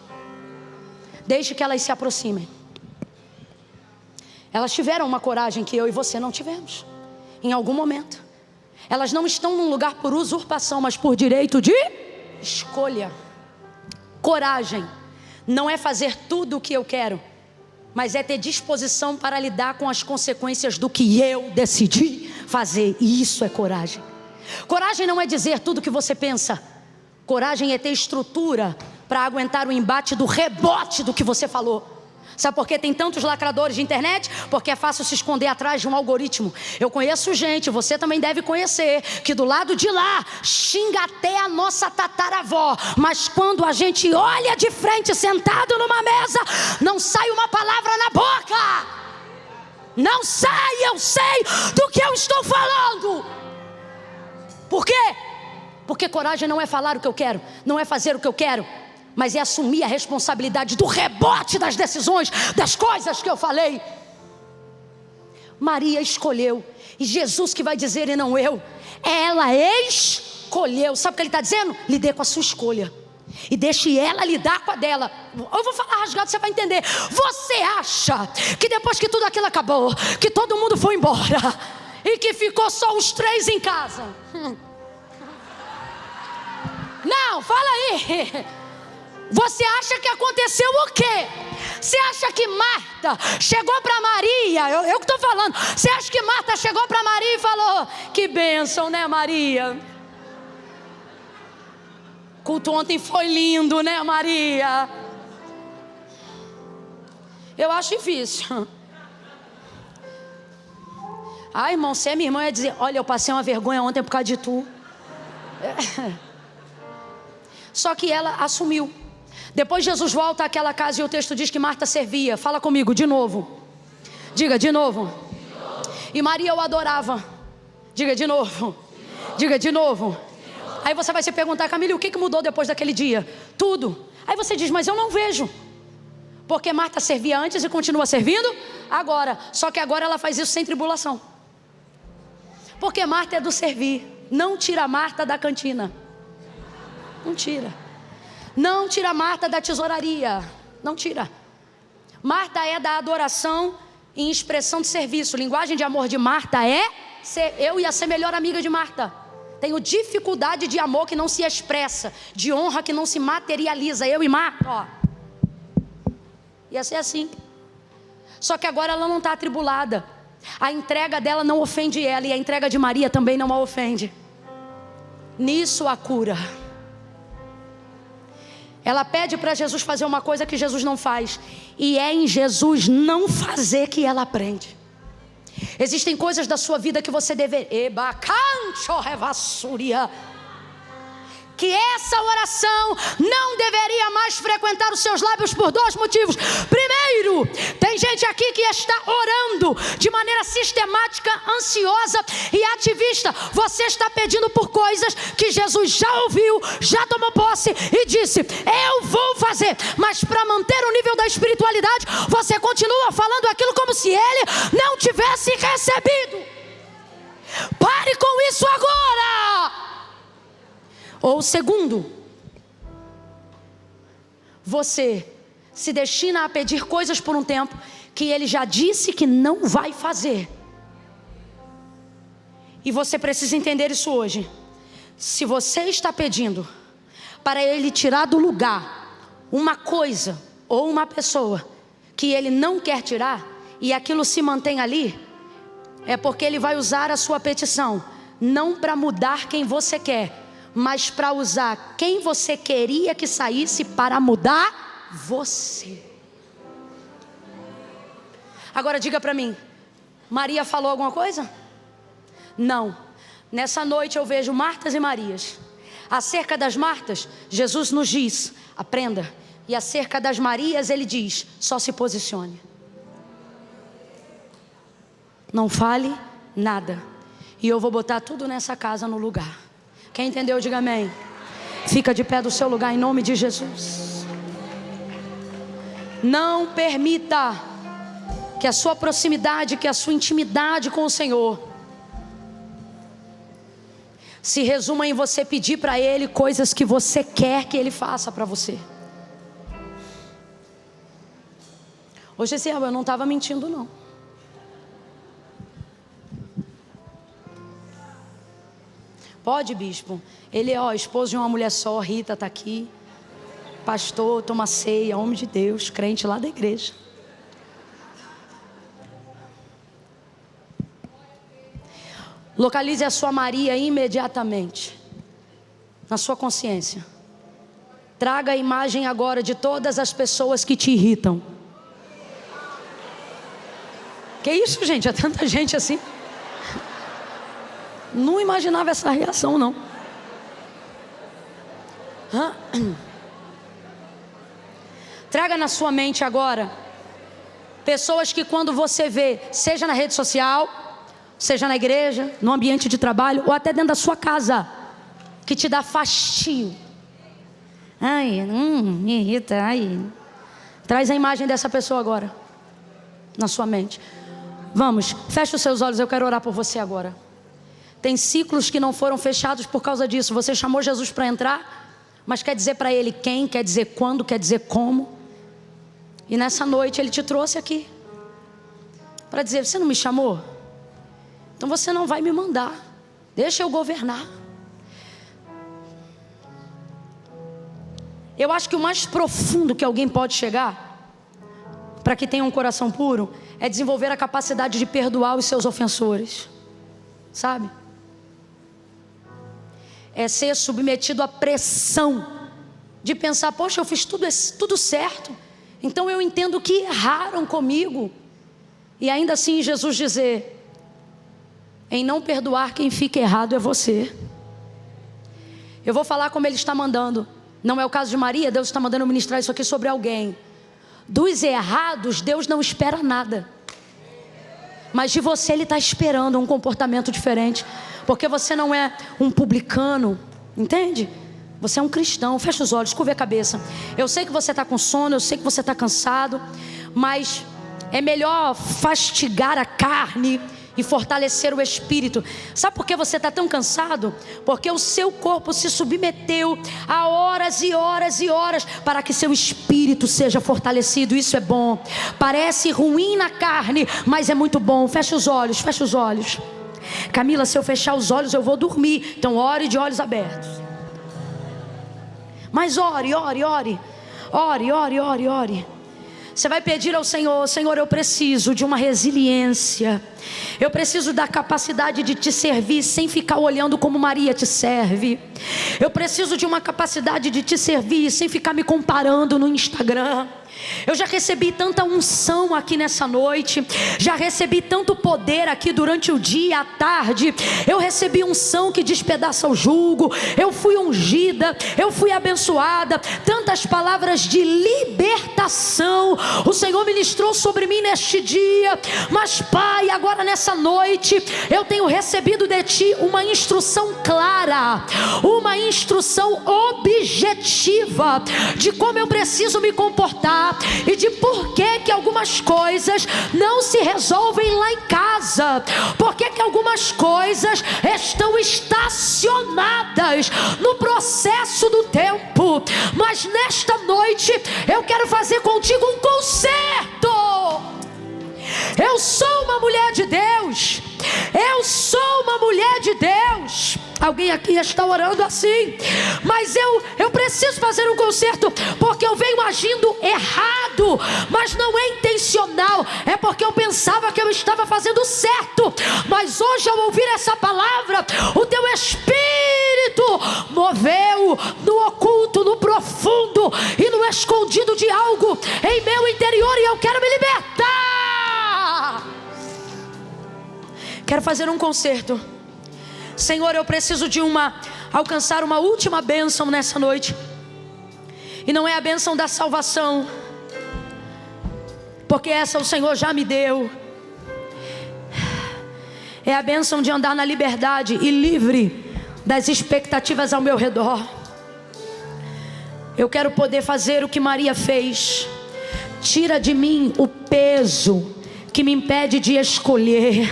Deixe que elas se aproximem. Elas tiveram uma coragem que eu e você não tivemos, em algum momento. Elas não estão num lugar por usurpação, mas por direito de escolha. Coragem não é fazer tudo o que eu quero, mas é ter disposição para lidar com as consequências do que eu decidi fazer. E isso é coragem. Coragem não é dizer tudo o que você pensa. Coragem é ter estrutura para aguentar o embate do rebote do que você falou. Sabe por que tem tantos lacradores de internet? Porque é fácil se esconder atrás de um algoritmo. Eu conheço gente, você também deve conhecer, que do lado de lá xinga até a nossa tataravó, mas quando a gente olha de frente sentado numa mesa, não sai uma palavra na boca. Não sai, eu sei do que eu estou falando. Por quê? Porque coragem não é falar o que eu quero, não é fazer o que eu quero, mas é assumir a responsabilidade do rebote das decisões, das coisas que eu falei. Maria escolheu, e Jesus que vai dizer e não eu. Ela escolheu. Sabe o que ele está dizendo? Lide com a sua escolha e deixe ela lidar com a dela. Eu vou falar rasgado, você vai entender. Você acha que depois que tudo aquilo acabou, que todo mundo foi embora e que ficou só os 3 em casa? Não, fala aí. Você acha que aconteceu o quê? Você acha que Marta chegou para Maria? Eu que estou falando. Você acha que Marta chegou para Maria e falou: que bênção, né, Maria? O culto ontem foi lindo, né, Maria? Eu acho difícil. Ah, irmão, se é minha irmã, ia dizer: olha, eu passei uma vergonha ontem por causa de tu. Só que ela assumiu. Depois Jesus volta àquela casa e o texto diz que Marta servia. Fala comigo de novo. Diga de novo. E Maria o adorava. Diga de novo. Diga de novo. Aí você vai se perguntar: Camille, o que mudou depois daquele dia? Tudo. Aí você diz: mas eu não vejo. Porque Marta servia antes e continua servindo agora. Só que agora ela faz isso sem tribulação. Porque Marta é do servir. Não tira Marta da cantina. Não tira. Não tira Marta da tesouraria. Não tira. Marta é da adoração em expressão de serviço. Linguagem de amor de Marta é eu ia ser melhor amiga de Marta. Tenho dificuldade de amor que não se expressa, de honra que não se materializa. Eu e Marta, ó. Ia ser assim. Só que agora ela não está atribulada. A entrega dela não ofende ela, e a entrega de Maria também não a ofende. Nisso a cura. Ela pede para Jesus fazer uma coisa que Jesus não faz, e é em Jesus não fazer que ela aprende. Existem coisas da sua vida que você deve que essa oração não deveria mais frequentar os seus lábios por 2 motivos. Primeiro, tem gente aqui que está orando de maneira sistemática, ansiosa e ativista. Você está pedindo por coisas que Jesus já ouviu, já tomou posse e disse: eu vou fazer. Mas para manter o nível da espiritualidade, você continua falando aquilo como se ele não tivesse recebido. Pare com isso agora. Ou segundo, você se destina a pedir coisas por um tempo que ele já disse que não vai fazer. E você precisa entender isso hoje. Se você está pedindo para ele tirar do lugar uma coisa ou uma pessoa que ele não quer tirar, e aquilo se mantém ali, é porque ele vai usar a sua petição não para mudar quem você quer, mas para usar quem você queria que saísse para mudar você. Agora diga para mim, Maria falou alguma coisa? Não. Nessa noite eu vejo Martas e Marias. Acerca das Martas, Jesus nos diz: aprenda. E acerca das Marias ele diz: só se posicione. Não fale nada. E eu vou botar tudo nessa casa no lugar. Quem entendeu, diga amém. Fica de pé do seu lugar em nome de Jesus. Não permita que a sua proximidade, que a sua intimidade com o Senhor se resuma em você pedir para Ele coisas que você quer que Ele faça para você. Hoje esse eu não estava mentindo não. Pode, bispo? Ele é esposo de uma mulher só. Rita está aqui. Pastor, toma ceia, homem de Deus, crente lá da igreja. Localize a sua Maria imediatamente na sua consciência. Traga a imagem agora de todas as pessoas que te irritam. Que isso, gente? É tanta gente assim. Não imaginava essa reação, não. Traga na sua mente agora pessoas que quando você vê, seja na rede social, seja na igreja, no ambiente de trabalho, ou até dentro da sua casa, que te dá fastio. Ai, me irrita, ai. Traz a imagem dessa pessoa agora na sua mente. Vamos, feche os seus olhos, eu quero orar por você agora. Tem ciclos que não foram fechados por causa disso. Você chamou Jesus para entrar, mas quer dizer para Ele quem, quer dizer quando, quer dizer como. E nessa noite Ele te trouxe aqui para dizer: você não me chamou? Então você não vai me mandar. Deixa eu governar. Eu acho que o mais profundo que alguém pode chegar, para que tenha um coração puro, é desenvolver a capacidade de perdoar os seus ofensores. Sabe? É ser submetido à pressão de pensar: poxa, eu fiz tudo certo, então eu entendo que erraram comigo. E ainda assim Jesus dizer: em não perdoar quem fica errado é você. Eu vou falar como Ele está mandando. Não é o caso de Maria, Deus está mandando ministrar isso aqui sobre alguém. Dos errados, Deus não espera nada. Mas de você Ele está esperando um comportamento diferente. Porque você não é um publicano, entende? Você é um cristão. Fecha os olhos, curva a cabeça. Eu sei que você está com sono, eu sei que você está cansado, mas é melhor fastigar a carne e fortalecer o espírito. Sabe por que você está tão cansado? Porque o seu corpo se submeteu a horas e horas e horas para que seu espírito seja fortalecido. Isso é bom. Parece ruim na carne, mas é muito bom. Fecha os olhos, fecha os olhos. Camila, se eu fechar os olhos eu vou dormir. Então ore de olhos abertos. Mas ore, ore, ore. Ore, ore, ore, ore. Você vai pedir ao Senhor: Senhor, eu preciso de uma resiliência. Eu preciso da capacidade de te servir sem ficar olhando como Maria te serve. Eu preciso de uma capacidade de te servir sem ficar me comparando no Instagram. Eu já recebi tanta unção aqui nessa noite, já recebi tanto poder aqui durante o dia, à tarde. Eu recebi unção que despedaça o jugo. Eu fui ungida, eu fui abençoada. Tantas palavras de libertação o Senhor ministrou sobre mim neste dia. Mas Pai, agora nessa noite eu tenho recebido de Ti uma instrução clara, uma instrução objetiva de como eu preciso me comportar e de por que algumas coisas não se resolvem lá em casa, por que algumas coisas estão estacionadas no processo do tempo. Mas nesta noite eu quero fazer contigo um concerto. Eu sou uma mulher de Deus. Eu sou uma mulher de Deus. Alguém aqui está orando assim. Mas eu preciso fazer um conserto, porque eu venho agindo errado. Mas não é intencional, é porque eu pensava que eu estava fazendo certo. Mas hoje, ao ouvir essa palavra, o teu espírito moveu no oculto, no profundo e no escondido de algo em meu interior, e eu quero me libertar. Quero fazer um concerto. Senhor, eu preciso de alcançar uma última bênção nessa noite. E não é a bênção da salvação, porque essa o Senhor já me deu. É a bênção de andar na liberdade e livre das expectativas ao meu redor. Eu quero poder fazer o que Maria fez. Tira de mim o peso que me impede de escolher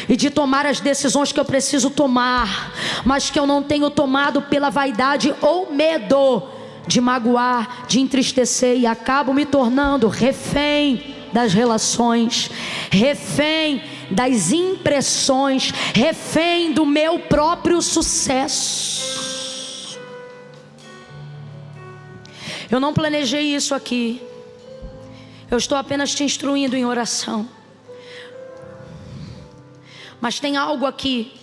e de tomar as decisões que eu preciso tomar, mas que eu não tenho tomado pela vaidade ou medo de magoar, de entristecer, e acabo me tornando refém das relações, refém das impressões, refém do meu próprio sucesso. Eu não planejei isso aqui. Eu estou apenas te instruindo em oração. Mas tem algo aqui,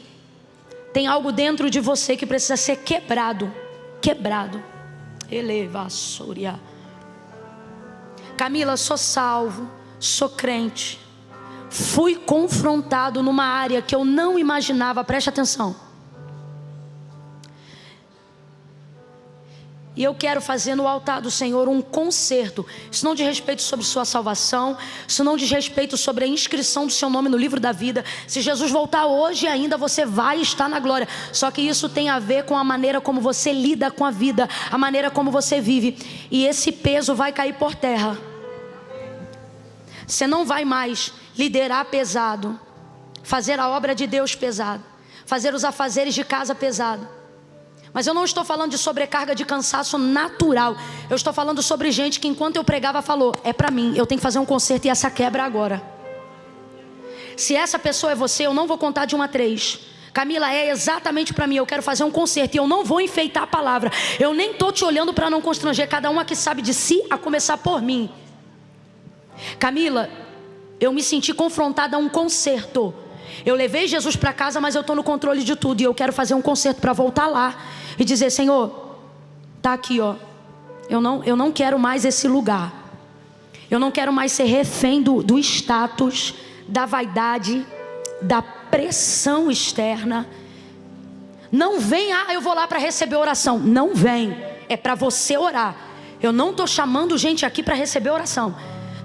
tem algo dentro de você que precisa ser quebrado. Quebrado. Elevassoria. Camila, sou salvo, sou crente. Fui confrontado numa área que eu não imaginava. Preste atenção. E eu quero fazer no altar do Senhor um concerto. Isso não diz respeito sobre sua salvação. Isso não diz respeito sobre a inscrição do seu nome no livro da vida. Se Jesus voltar hoje ainda, você vai estar na glória. Só que isso tem a ver com a maneira como você lida com a vida, a maneira como você vive. E esse peso vai cair por terra. Você não vai mais liderar pesado, fazer a obra de Deus pesado, fazer os afazeres de casa pesado. Mas eu não estou falando de sobrecarga de cansaço natural. Eu estou falando sobre gente que enquanto eu pregava falou: é para mim, eu tenho que fazer um concerto e essa quebra agora. Se essa pessoa é você, eu não vou contar de 1 a 3. Camila, é exatamente para mim, eu quero fazer um concerto e eu não vou enfeitar a palavra. Eu nem estou te olhando para não constranger, cada um aqui sabe de si, a começar por mim. Camila, eu me senti confrontada a um concerto. Eu levei Jesus para casa, mas eu estou no controle de tudo. E eu quero fazer um concerto para voltar lá e dizer: Senhor, está aqui, ó. Eu não quero mais esse lugar. Eu não quero mais ser refém do status, da vaidade, da pressão externa. Não vem, eu vou lá para receber oração. Não vem, é para você orar. Eu não estou chamando gente aqui para receber oração.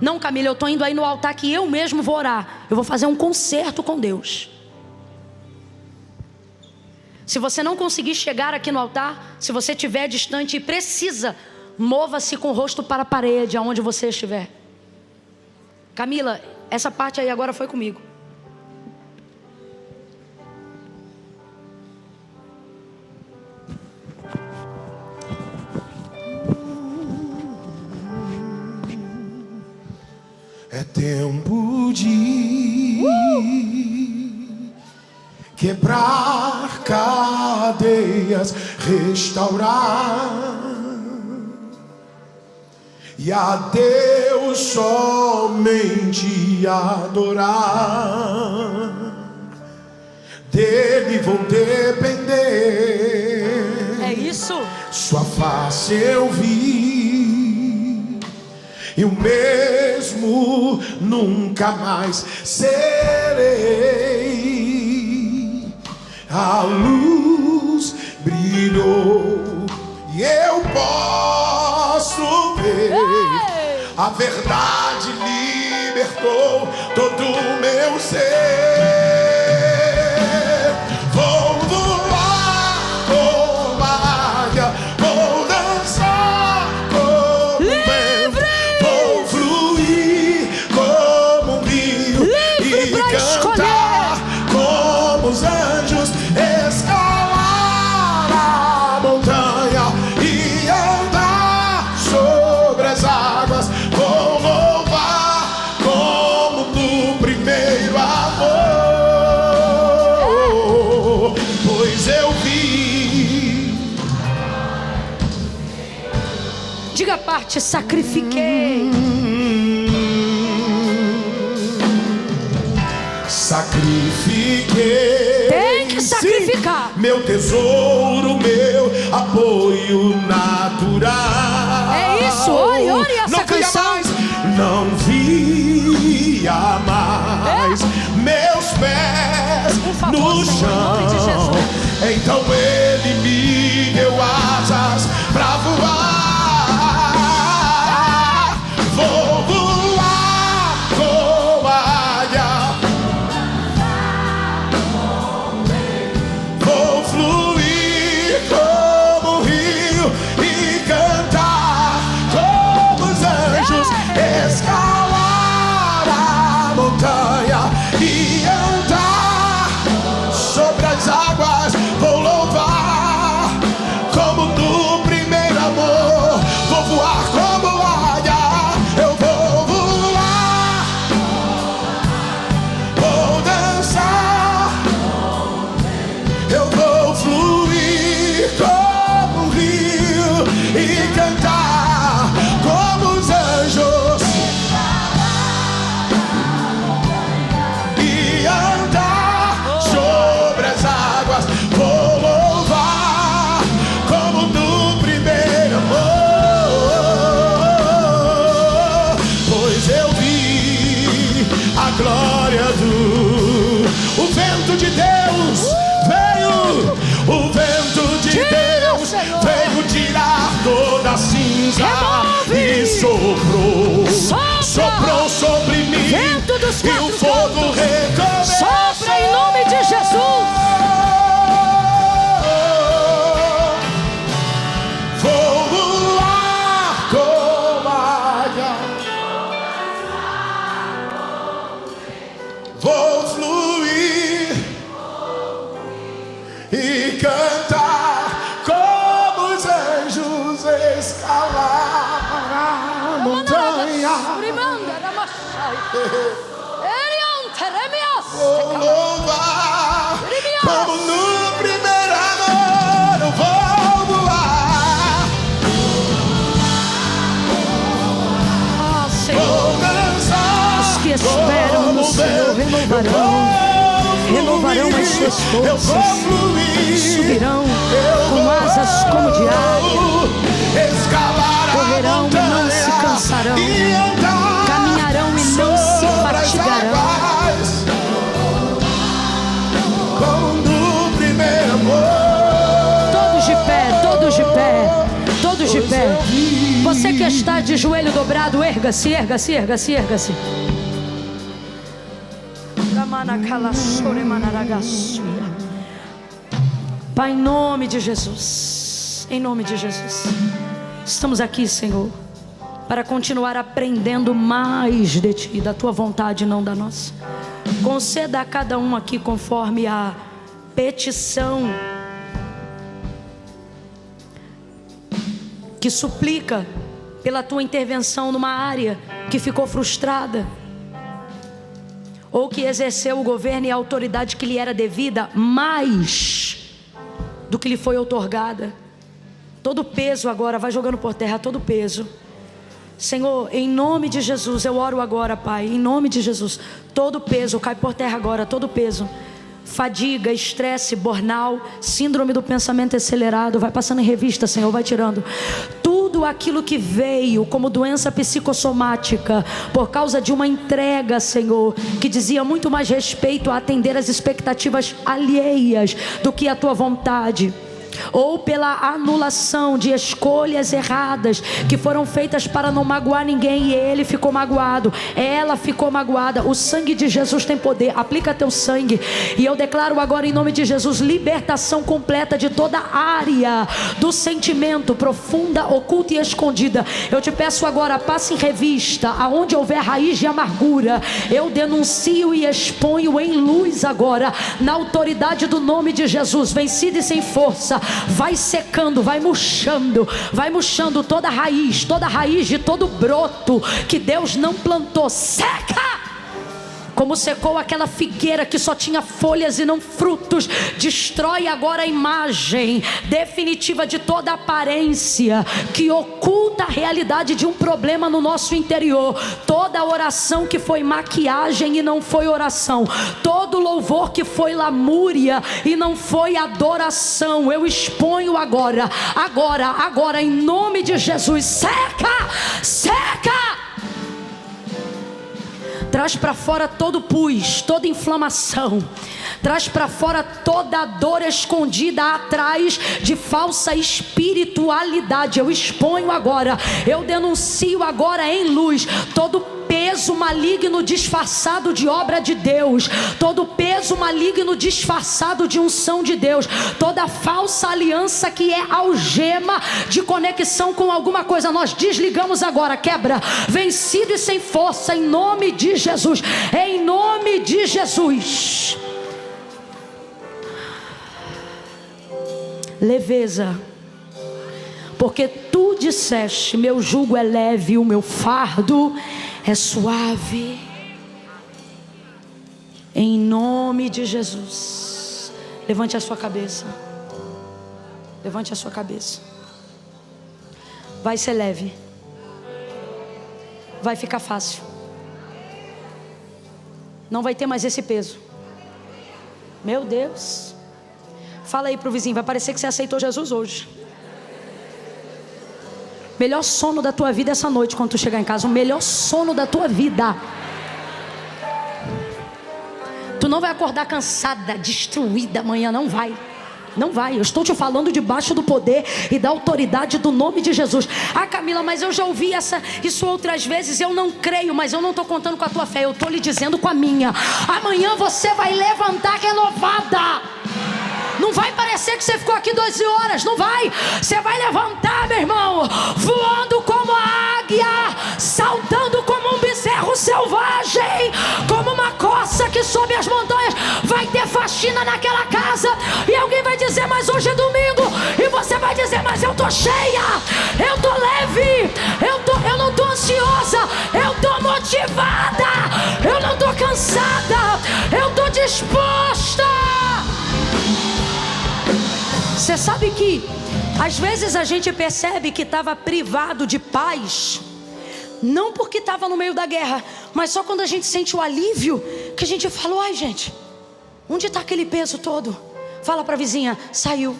Não, Camila, eu estou indo aí no altar que eu mesmo vou orar. Eu vou fazer um concerto com Deus. Se você não conseguir chegar aqui no altar, se você estiver distante e precisa, mova-se com o rosto para a parede, aonde você estiver. Camila, essa parte aí agora foi comigo. É tempo de quebrar cadeias, restaurar, e a Deus somente adorar. Dele vou depender. É isso. Sua face eu vi, e o mesmo nunca mais serei. A luz brilhou e eu posso ver. A verdade libertou todo o meu ser. Vou voar como águia, vou dançar como vento, vou fluir como um rio e cantar como os anjos, escalar a montanha e andar sobre as águas. Vou louvar como no primeiro amor, pois eu vi. Diga a parte, sacrifiquei. Sacrifiquei. Tem que sacrificar. Sim, meu tesouro, meu apoio natural. É isso, ore, ore essa Não via canção. mais, não via mais meus pés Por favor, no Senhor, chão. em nome de Jesus. Então ele me deu asas pra voar. Vou voar como águia, vou fluir como um rio e cantar como os anjos, escalar a montanha e andar sobre as águas. Vou louvar como no primeiro amor, vou voar como águia, eu vou voar, vou dançar, eu vou fluir como um rio e cantar como os anjos e andar sobre as águas. Vou louvar como no primeiro amor, pois eu vi a glória o vento de Deus veio, o vento de Deus Senhor. veio tirar toda a cinza. Remove. E soprou, Sopra. soprou sobre mim, Vento dos e o quatro fogo ventos. recomeçou. Sopra em nome de Jesus. Vou voar como águia, vou fluir e cantar como os anjos, escalar a montanha. Vou louvar como no primeiro amor, eu vou voar, Ah, Senhor. vou dançar. Os que esperam no Senhor renovarão as suas forças, subirão com asas como de águia, escalar correrão e não se cansarão, caminharão e não se fatigarão. Como no primeiro amor. Todos de pé, todos de pé, todos de pé. Você que está de joelho dobrado, erga-se, erga-se, erga-se, erga-se. Pai, em nome de Jesus, em nome de Jesus, estamos aqui, Senhor, para continuar aprendendo mais de Ti, da Tua vontade, não da nossa. Conceda a cada um aqui conforme a petição que suplica pela Tua intervenção numa área que ficou frustrada, ou que exerceu o governo e a autoridade que lhe era devida mais do que lhe foi outorgada. Todo peso agora, vai jogando por terra todo peso. Senhor, em nome de Jesus, eu oro agora, Pai, em nome de Jesus, todo peso, cai por terra agora, todo peso. Fadiga, estresse, burnout, síndrome do pensamento acelerado, vai passando em revista, Senhor, vai tirando. Tudo aquilo que veio como doença psicossomática, por causa de uma entrega, Senhor, que dizia muito mais respeito a atender as expectativas alheias do que a Tua vontade, ou pela anulação de escolhas erradas que foram feitas para não magoar ninguém, e ele ficou magoado, ela ficou magoada. O sangue de Jesus tem poder, aplica teu sangue, e eu declaro agora em nome de Jesus, libertação completa de toda área do sentimento, profunda, oculta e escondida. Eu te peço agora, passe em revista, aonde houver raiz de amargura, eu denuncio e exponho em luz agora, na autoridade do nome de Jesus, vencido e sem força. Vai secando, vai murchando toda raiz de todo broto que Deus não plantou. Seca! Como secou aquela figueira que só tinha folhas e não frutos. Destrói agora a imagem definitiva de toda aparência que oculta a realidade de um problema no nosso interior. Toda oração que foi maquiagem e não foi oração, todo louvor que foi lamúria e não foi adoração, eu exponho agora, em nome de Jesus. Seca! Traz para fora todo pus, toda inflamação. Traz para fora toda dor escondida atrás de falsa espiritualidade. Eu exponho agora, eu denuncio agora em luz todo peso maligno disfarçado de obra de Deus, todo peso maligno disfarçado de unção de Deus, toda falsa aliança que é algema de conexão com alguma coisa, nós desligamos agora, quebra, vencido e sem força, em nome de Jesus, em nome de Jesus. Leveza, porque tu disseste, meu jugo é leve, o meu fardo é suave. Em nome de Jesus, levante a sua cabeça, levante a sua cabeça. Vai ser leve, vai ficar fácil, não vai ter mais esse peso. Meu Deus, fala aí pro vizinho, vai parecer que você aceitou Jesus hoje. Melhor sono da tua vida essa noite quando tu chegar em casa. O melhor sono da tua vida. Tu não vai acordar cansada, destruída amanhã, não vai. Não vai, eu estou te falando debaixo do poder e da autoridade do nome de Jesus. Ah, Camila, mas eu já ouvi isso outras vezes. Eu não creio, mas eu não estou contando com a tua fé, eu estou lhe dizendo com a minha. Amanhã você vai levantar renovada. Não vai parecer que você ficou aqui 12 horas, não vai. Você vai levantar, meu irmão, voando como a águia, saltando como um bezerro selvagem, como uma coça que sobe as montanhas. Vai ter faxina naquela casa e alguém vai dizer, mas hoje é domingo. E você vai dizer, mas eu tô cheia, eu tô leve, eu não tô ansiosa, eu tô motivada, eu não tô cansada, eu tô disposta. Você sabe que às vezes a gente percebe que estava privado de paz, não porque estava no meio da guerra, mas só quando a gente sente o alívio, que a gente falou, ai gente, onde está aquele peso todo? Fala para a vizinha, saiu.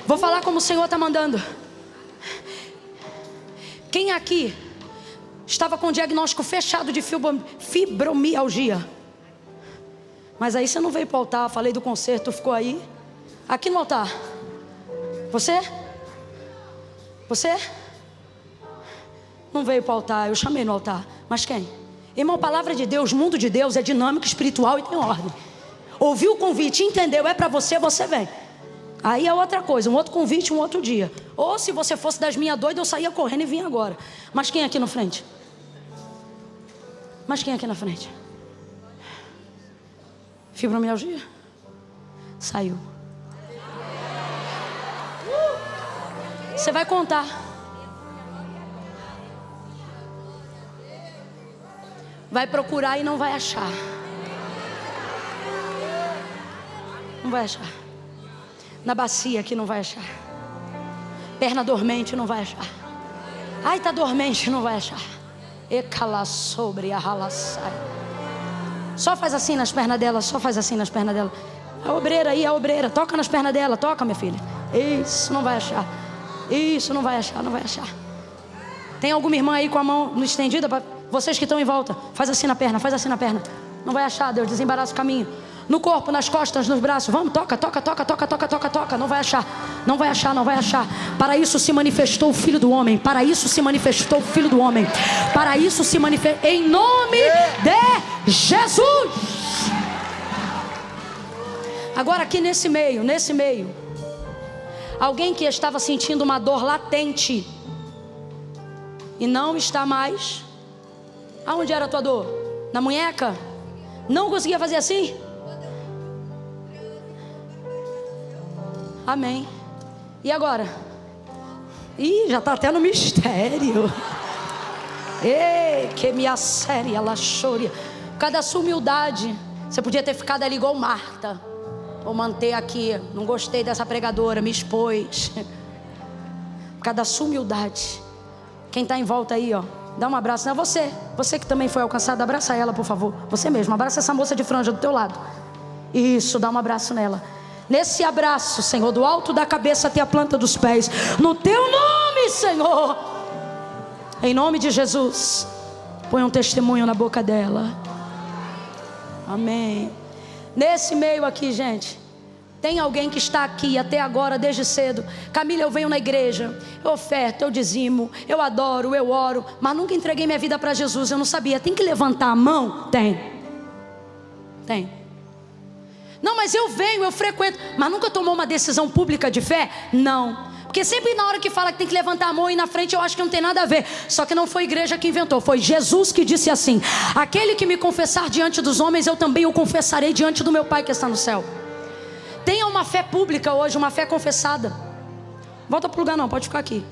Vou falar como o Senhor está mandando. Quem aqui estava com o diagnóstico fechado de fibromialgia? Mas aí você não veio para o altar, falei do concerto, ficou aí. Aqui no altar, Você? Não veio para o altar, eu chamei no altar. Mas quem? Irmão, palavra de Deus, mundo de Deus é dinâmico, espiritual e tem ordem. Ouviu o convite, entendeu, é para você, você vem. Aí é outra coisa, um outro convite, um outro dia. Ou se você fosse das minhas doidas, eu saía correndo e vinha agora. Mas quem aqui na frente? Fibromialgia? Saiu. Você vai contar. Vai procurar e não vai achar. Não vai achar. Na bacia aqui não vai achar. Perna dormente não vai achar. Ai, tá dormente, não vai achar. Ecala sobre a ralaçai. Só faz assim nas pernas dela, só faz assim nas pernas dela. A obreira aí, a obreira, toca nas pernas dela, toca, minha filha. Isso, não vai achar. Isso, não vai achar, não vai achar. Tem alguma irmã aí com a mão estendida? Vocês que estão em volta, faz assim na perna, faz assim na perna. Não vai achar, Deus, desembaraça o caminho. No corpo, nas costas, nos braços. Vamos, toca. Não vai achar, não vai achar, não vai achar. Para isso se manifestou o Filho do Homem. Para isso se manifestou o Filho do Homem. Para isso se manifestou. Em nome de Jesus. Agora aqui nesse meio. Alguém que estava sentindo uma dor latente. E não está mais. Aonde era a tua dor? Na munheca? Não conseguia fazer assim? Amém. E agora? Ih, já está até no mistério. Ei, que minha série, ela chora. Por causa da sua humildade, você podia ter ficado ali igual Marta. Vou manter aqui. Não gostei dessa pregadora, me expôs. Por causa da sua humildade. Quem está em volta aí, ó, dá um abraço. Não, você que também foi alcançado, abraça ela, por favor. Você mesmo, abraça essa moça de franja do teu lado. Isso, dá um abraço nela. Nesse abraço, Senhor, do alto da cabeça até a planta dos pés, no teu nome, Senhor, em nome de Jesus, põe um testemunho na boca dela. Amém. Nesse meio aqui, gente, tem alguém que está aqui até agora, desde cedo. Camila, eu venho na igreja, eu oferto, eu dizimo, eu adoro, eu oro, mas nunca entreguei minha vida para Jesus. Eu não sabia. Tem que levantar a mão? Tem. Não, mas eu venho, eu frequento, mas nunca tomou uma decisão pública de fé? Não. Porque sempre na hora que fala que tem que levantar a mão e ir na frente, eu acho que não tem nada a ver. Só que não foi a igreja que inventou, foi Jesus que disse assim: aquele que me confessar diante dos homens, eu também o confessarei diante do meu Pai que está no céu. Tenha uma fé pública hoje, uma fé confessada. Volta para o lugar não, pode ficar aqui.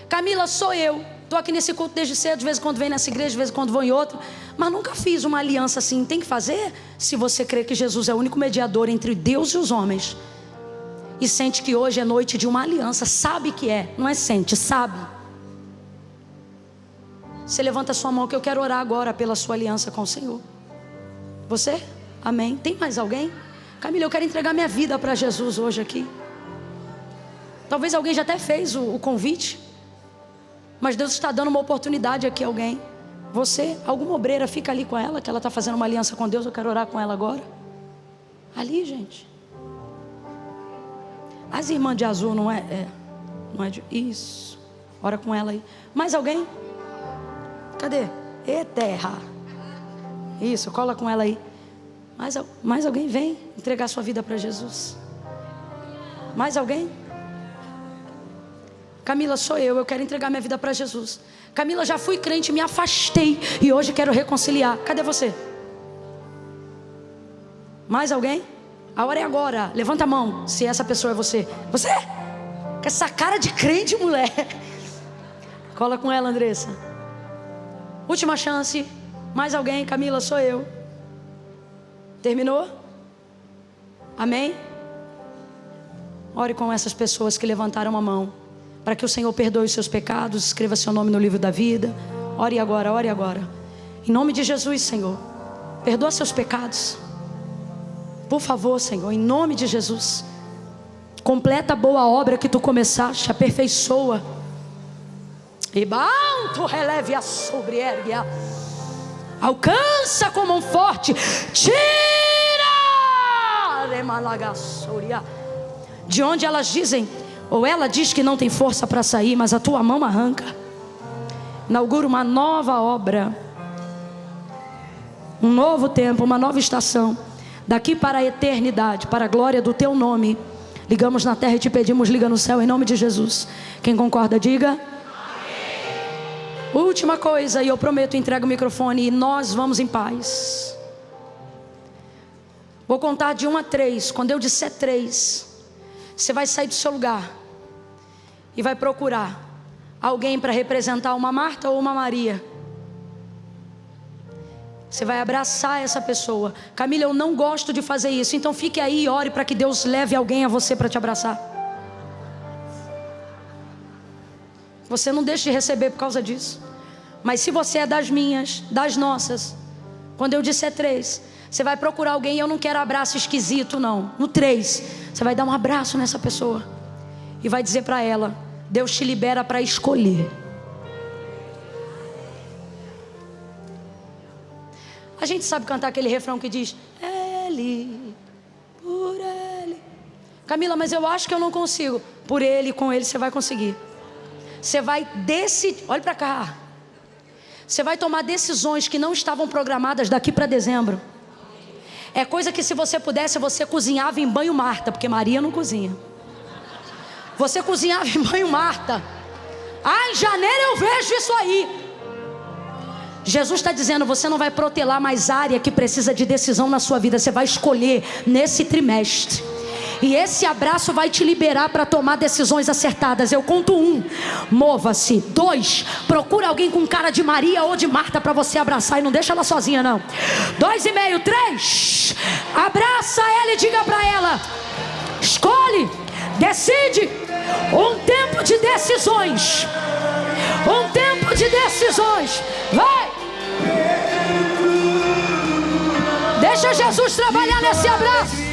Camila, sou eu. Estou aqui nesse culto desde cedo, de vez em quando venho nessa igreja, de vez em quando vou em outra. Mas nunca fiz uma aliança assim. Tem que fazer se você crê que Jesus é o único mediador entre Deus e os homens. E sente que hoje é noite de uma aliança. Sabe que é, não é sente, sabe. Você levanta a sua mão que eu quero orar agora pela sua aliança com o Senhor. Você? Amém. Tem mais alguém? Camila, eu quero entregar minha vida para Jesus hoje aqui. Talvez alguém já até fez o convite, mas Deus está dando uma oportunidade aqui a alguém. Você, alguma obreira, fica ali com ela, que ela está fazendo uma aliança com Deus. Eu quero orar com ela agora. Ali, gente. As irmãs de azul não é de... Isso. Ora com ela aí. Mais alguém? Cadê? Terra. Isso, cola com ela aí. Mais alguém vem entregar sua vida para Jesus. Mais alguém? Camila, sou eu quero entregar minha vida para Jesus. Camila, já fui crente, me afastei e hoje quero reconciliar. Cadê você? Mais alguém? A hora é agora, levanta a mão se essa pessoa é você. Você? Com essa cara de crente, mulher. Cola com ela, Andressa. Última chance. Mais alguém? Camila, sou eu. Terminou? Amém? Ore com essas pessoas que levantaram a mão, para que o Senhor perdoe os seus pecados, escreva seu nome no livro da vida. Ore agora, ore agora. Em nome de Jesus, Senhor, perdoa seus pecados. Por favor, Senhor, em nome de Jesus, completa a boa obra que tu começaste, aperfeiçoa. E tu releve a sobrergue, alcança com mão forte, tira de onde elas dizem: Ou ela diz que não tem força para sair, mas a tua mão arranca. Inaugura uma nova obra, um novo tempo, uma nova estação. Daqui para a eternidade, para a glória do teu nome. Ligamos na terra e te pedimos, liga no céu, em nome de Jesus. Quem concorda, diga amém. Última coisa, e eu prometo, entrego o microfone e nós vamos em paz. Vou contar de 1 a 3. Quando eu disser 3, você vai sair do seu lugar e vai procurar alguém para representar uma Marta ou uma Maria. Você vai abraçar essa pessoa. Camila, eu não gosto de fazer isso, então fique aí e ore para que Deus leve alguém a você para te abraçar. Você não deixa de receber por causa disso. Mas se você é das minhas, das nossas, quando eu disser 3, você vai procurar alguém. Eu não quero abraço esquisito, não. No 3, você vai dar um abraço nessa pessoa e vai dizer para ela: Deus te libera para escolher. A gente sabe cantar aquele refrão que diz: Ele, por Ele. Camila, mas eu acho que eu não consigo. Por Ele, com Ele você vai conseguir. Você vai decidir. Olha para cá. Você vai tomar decisões que não estavam programadas daqui para dezembro. É coisa que, se você pudesse, você cozinhava em banho Marta, porque Maria não cozinha. Você cozinhava em banho Marta. Em janeiro eu vejo isso aí. Jesus está dizendo: você não vai protelar mais área que precisa de decisão na sua vida. Você vai escolher nesse trimestre. E esse abraço vai te liberar para tomar decisões acertadas. Eu conto 1, mova-se. 2, procura alguém com cara de Maria ou de Marta para você abraçar. E não deixa ela sozinha, não. 2,5. 3, abraça ela e diga para ela: escolhe, decide. Um tempo de decisões. Um tempo de decisões. Vai. Deixa Jesus trabalhar nesse abraço.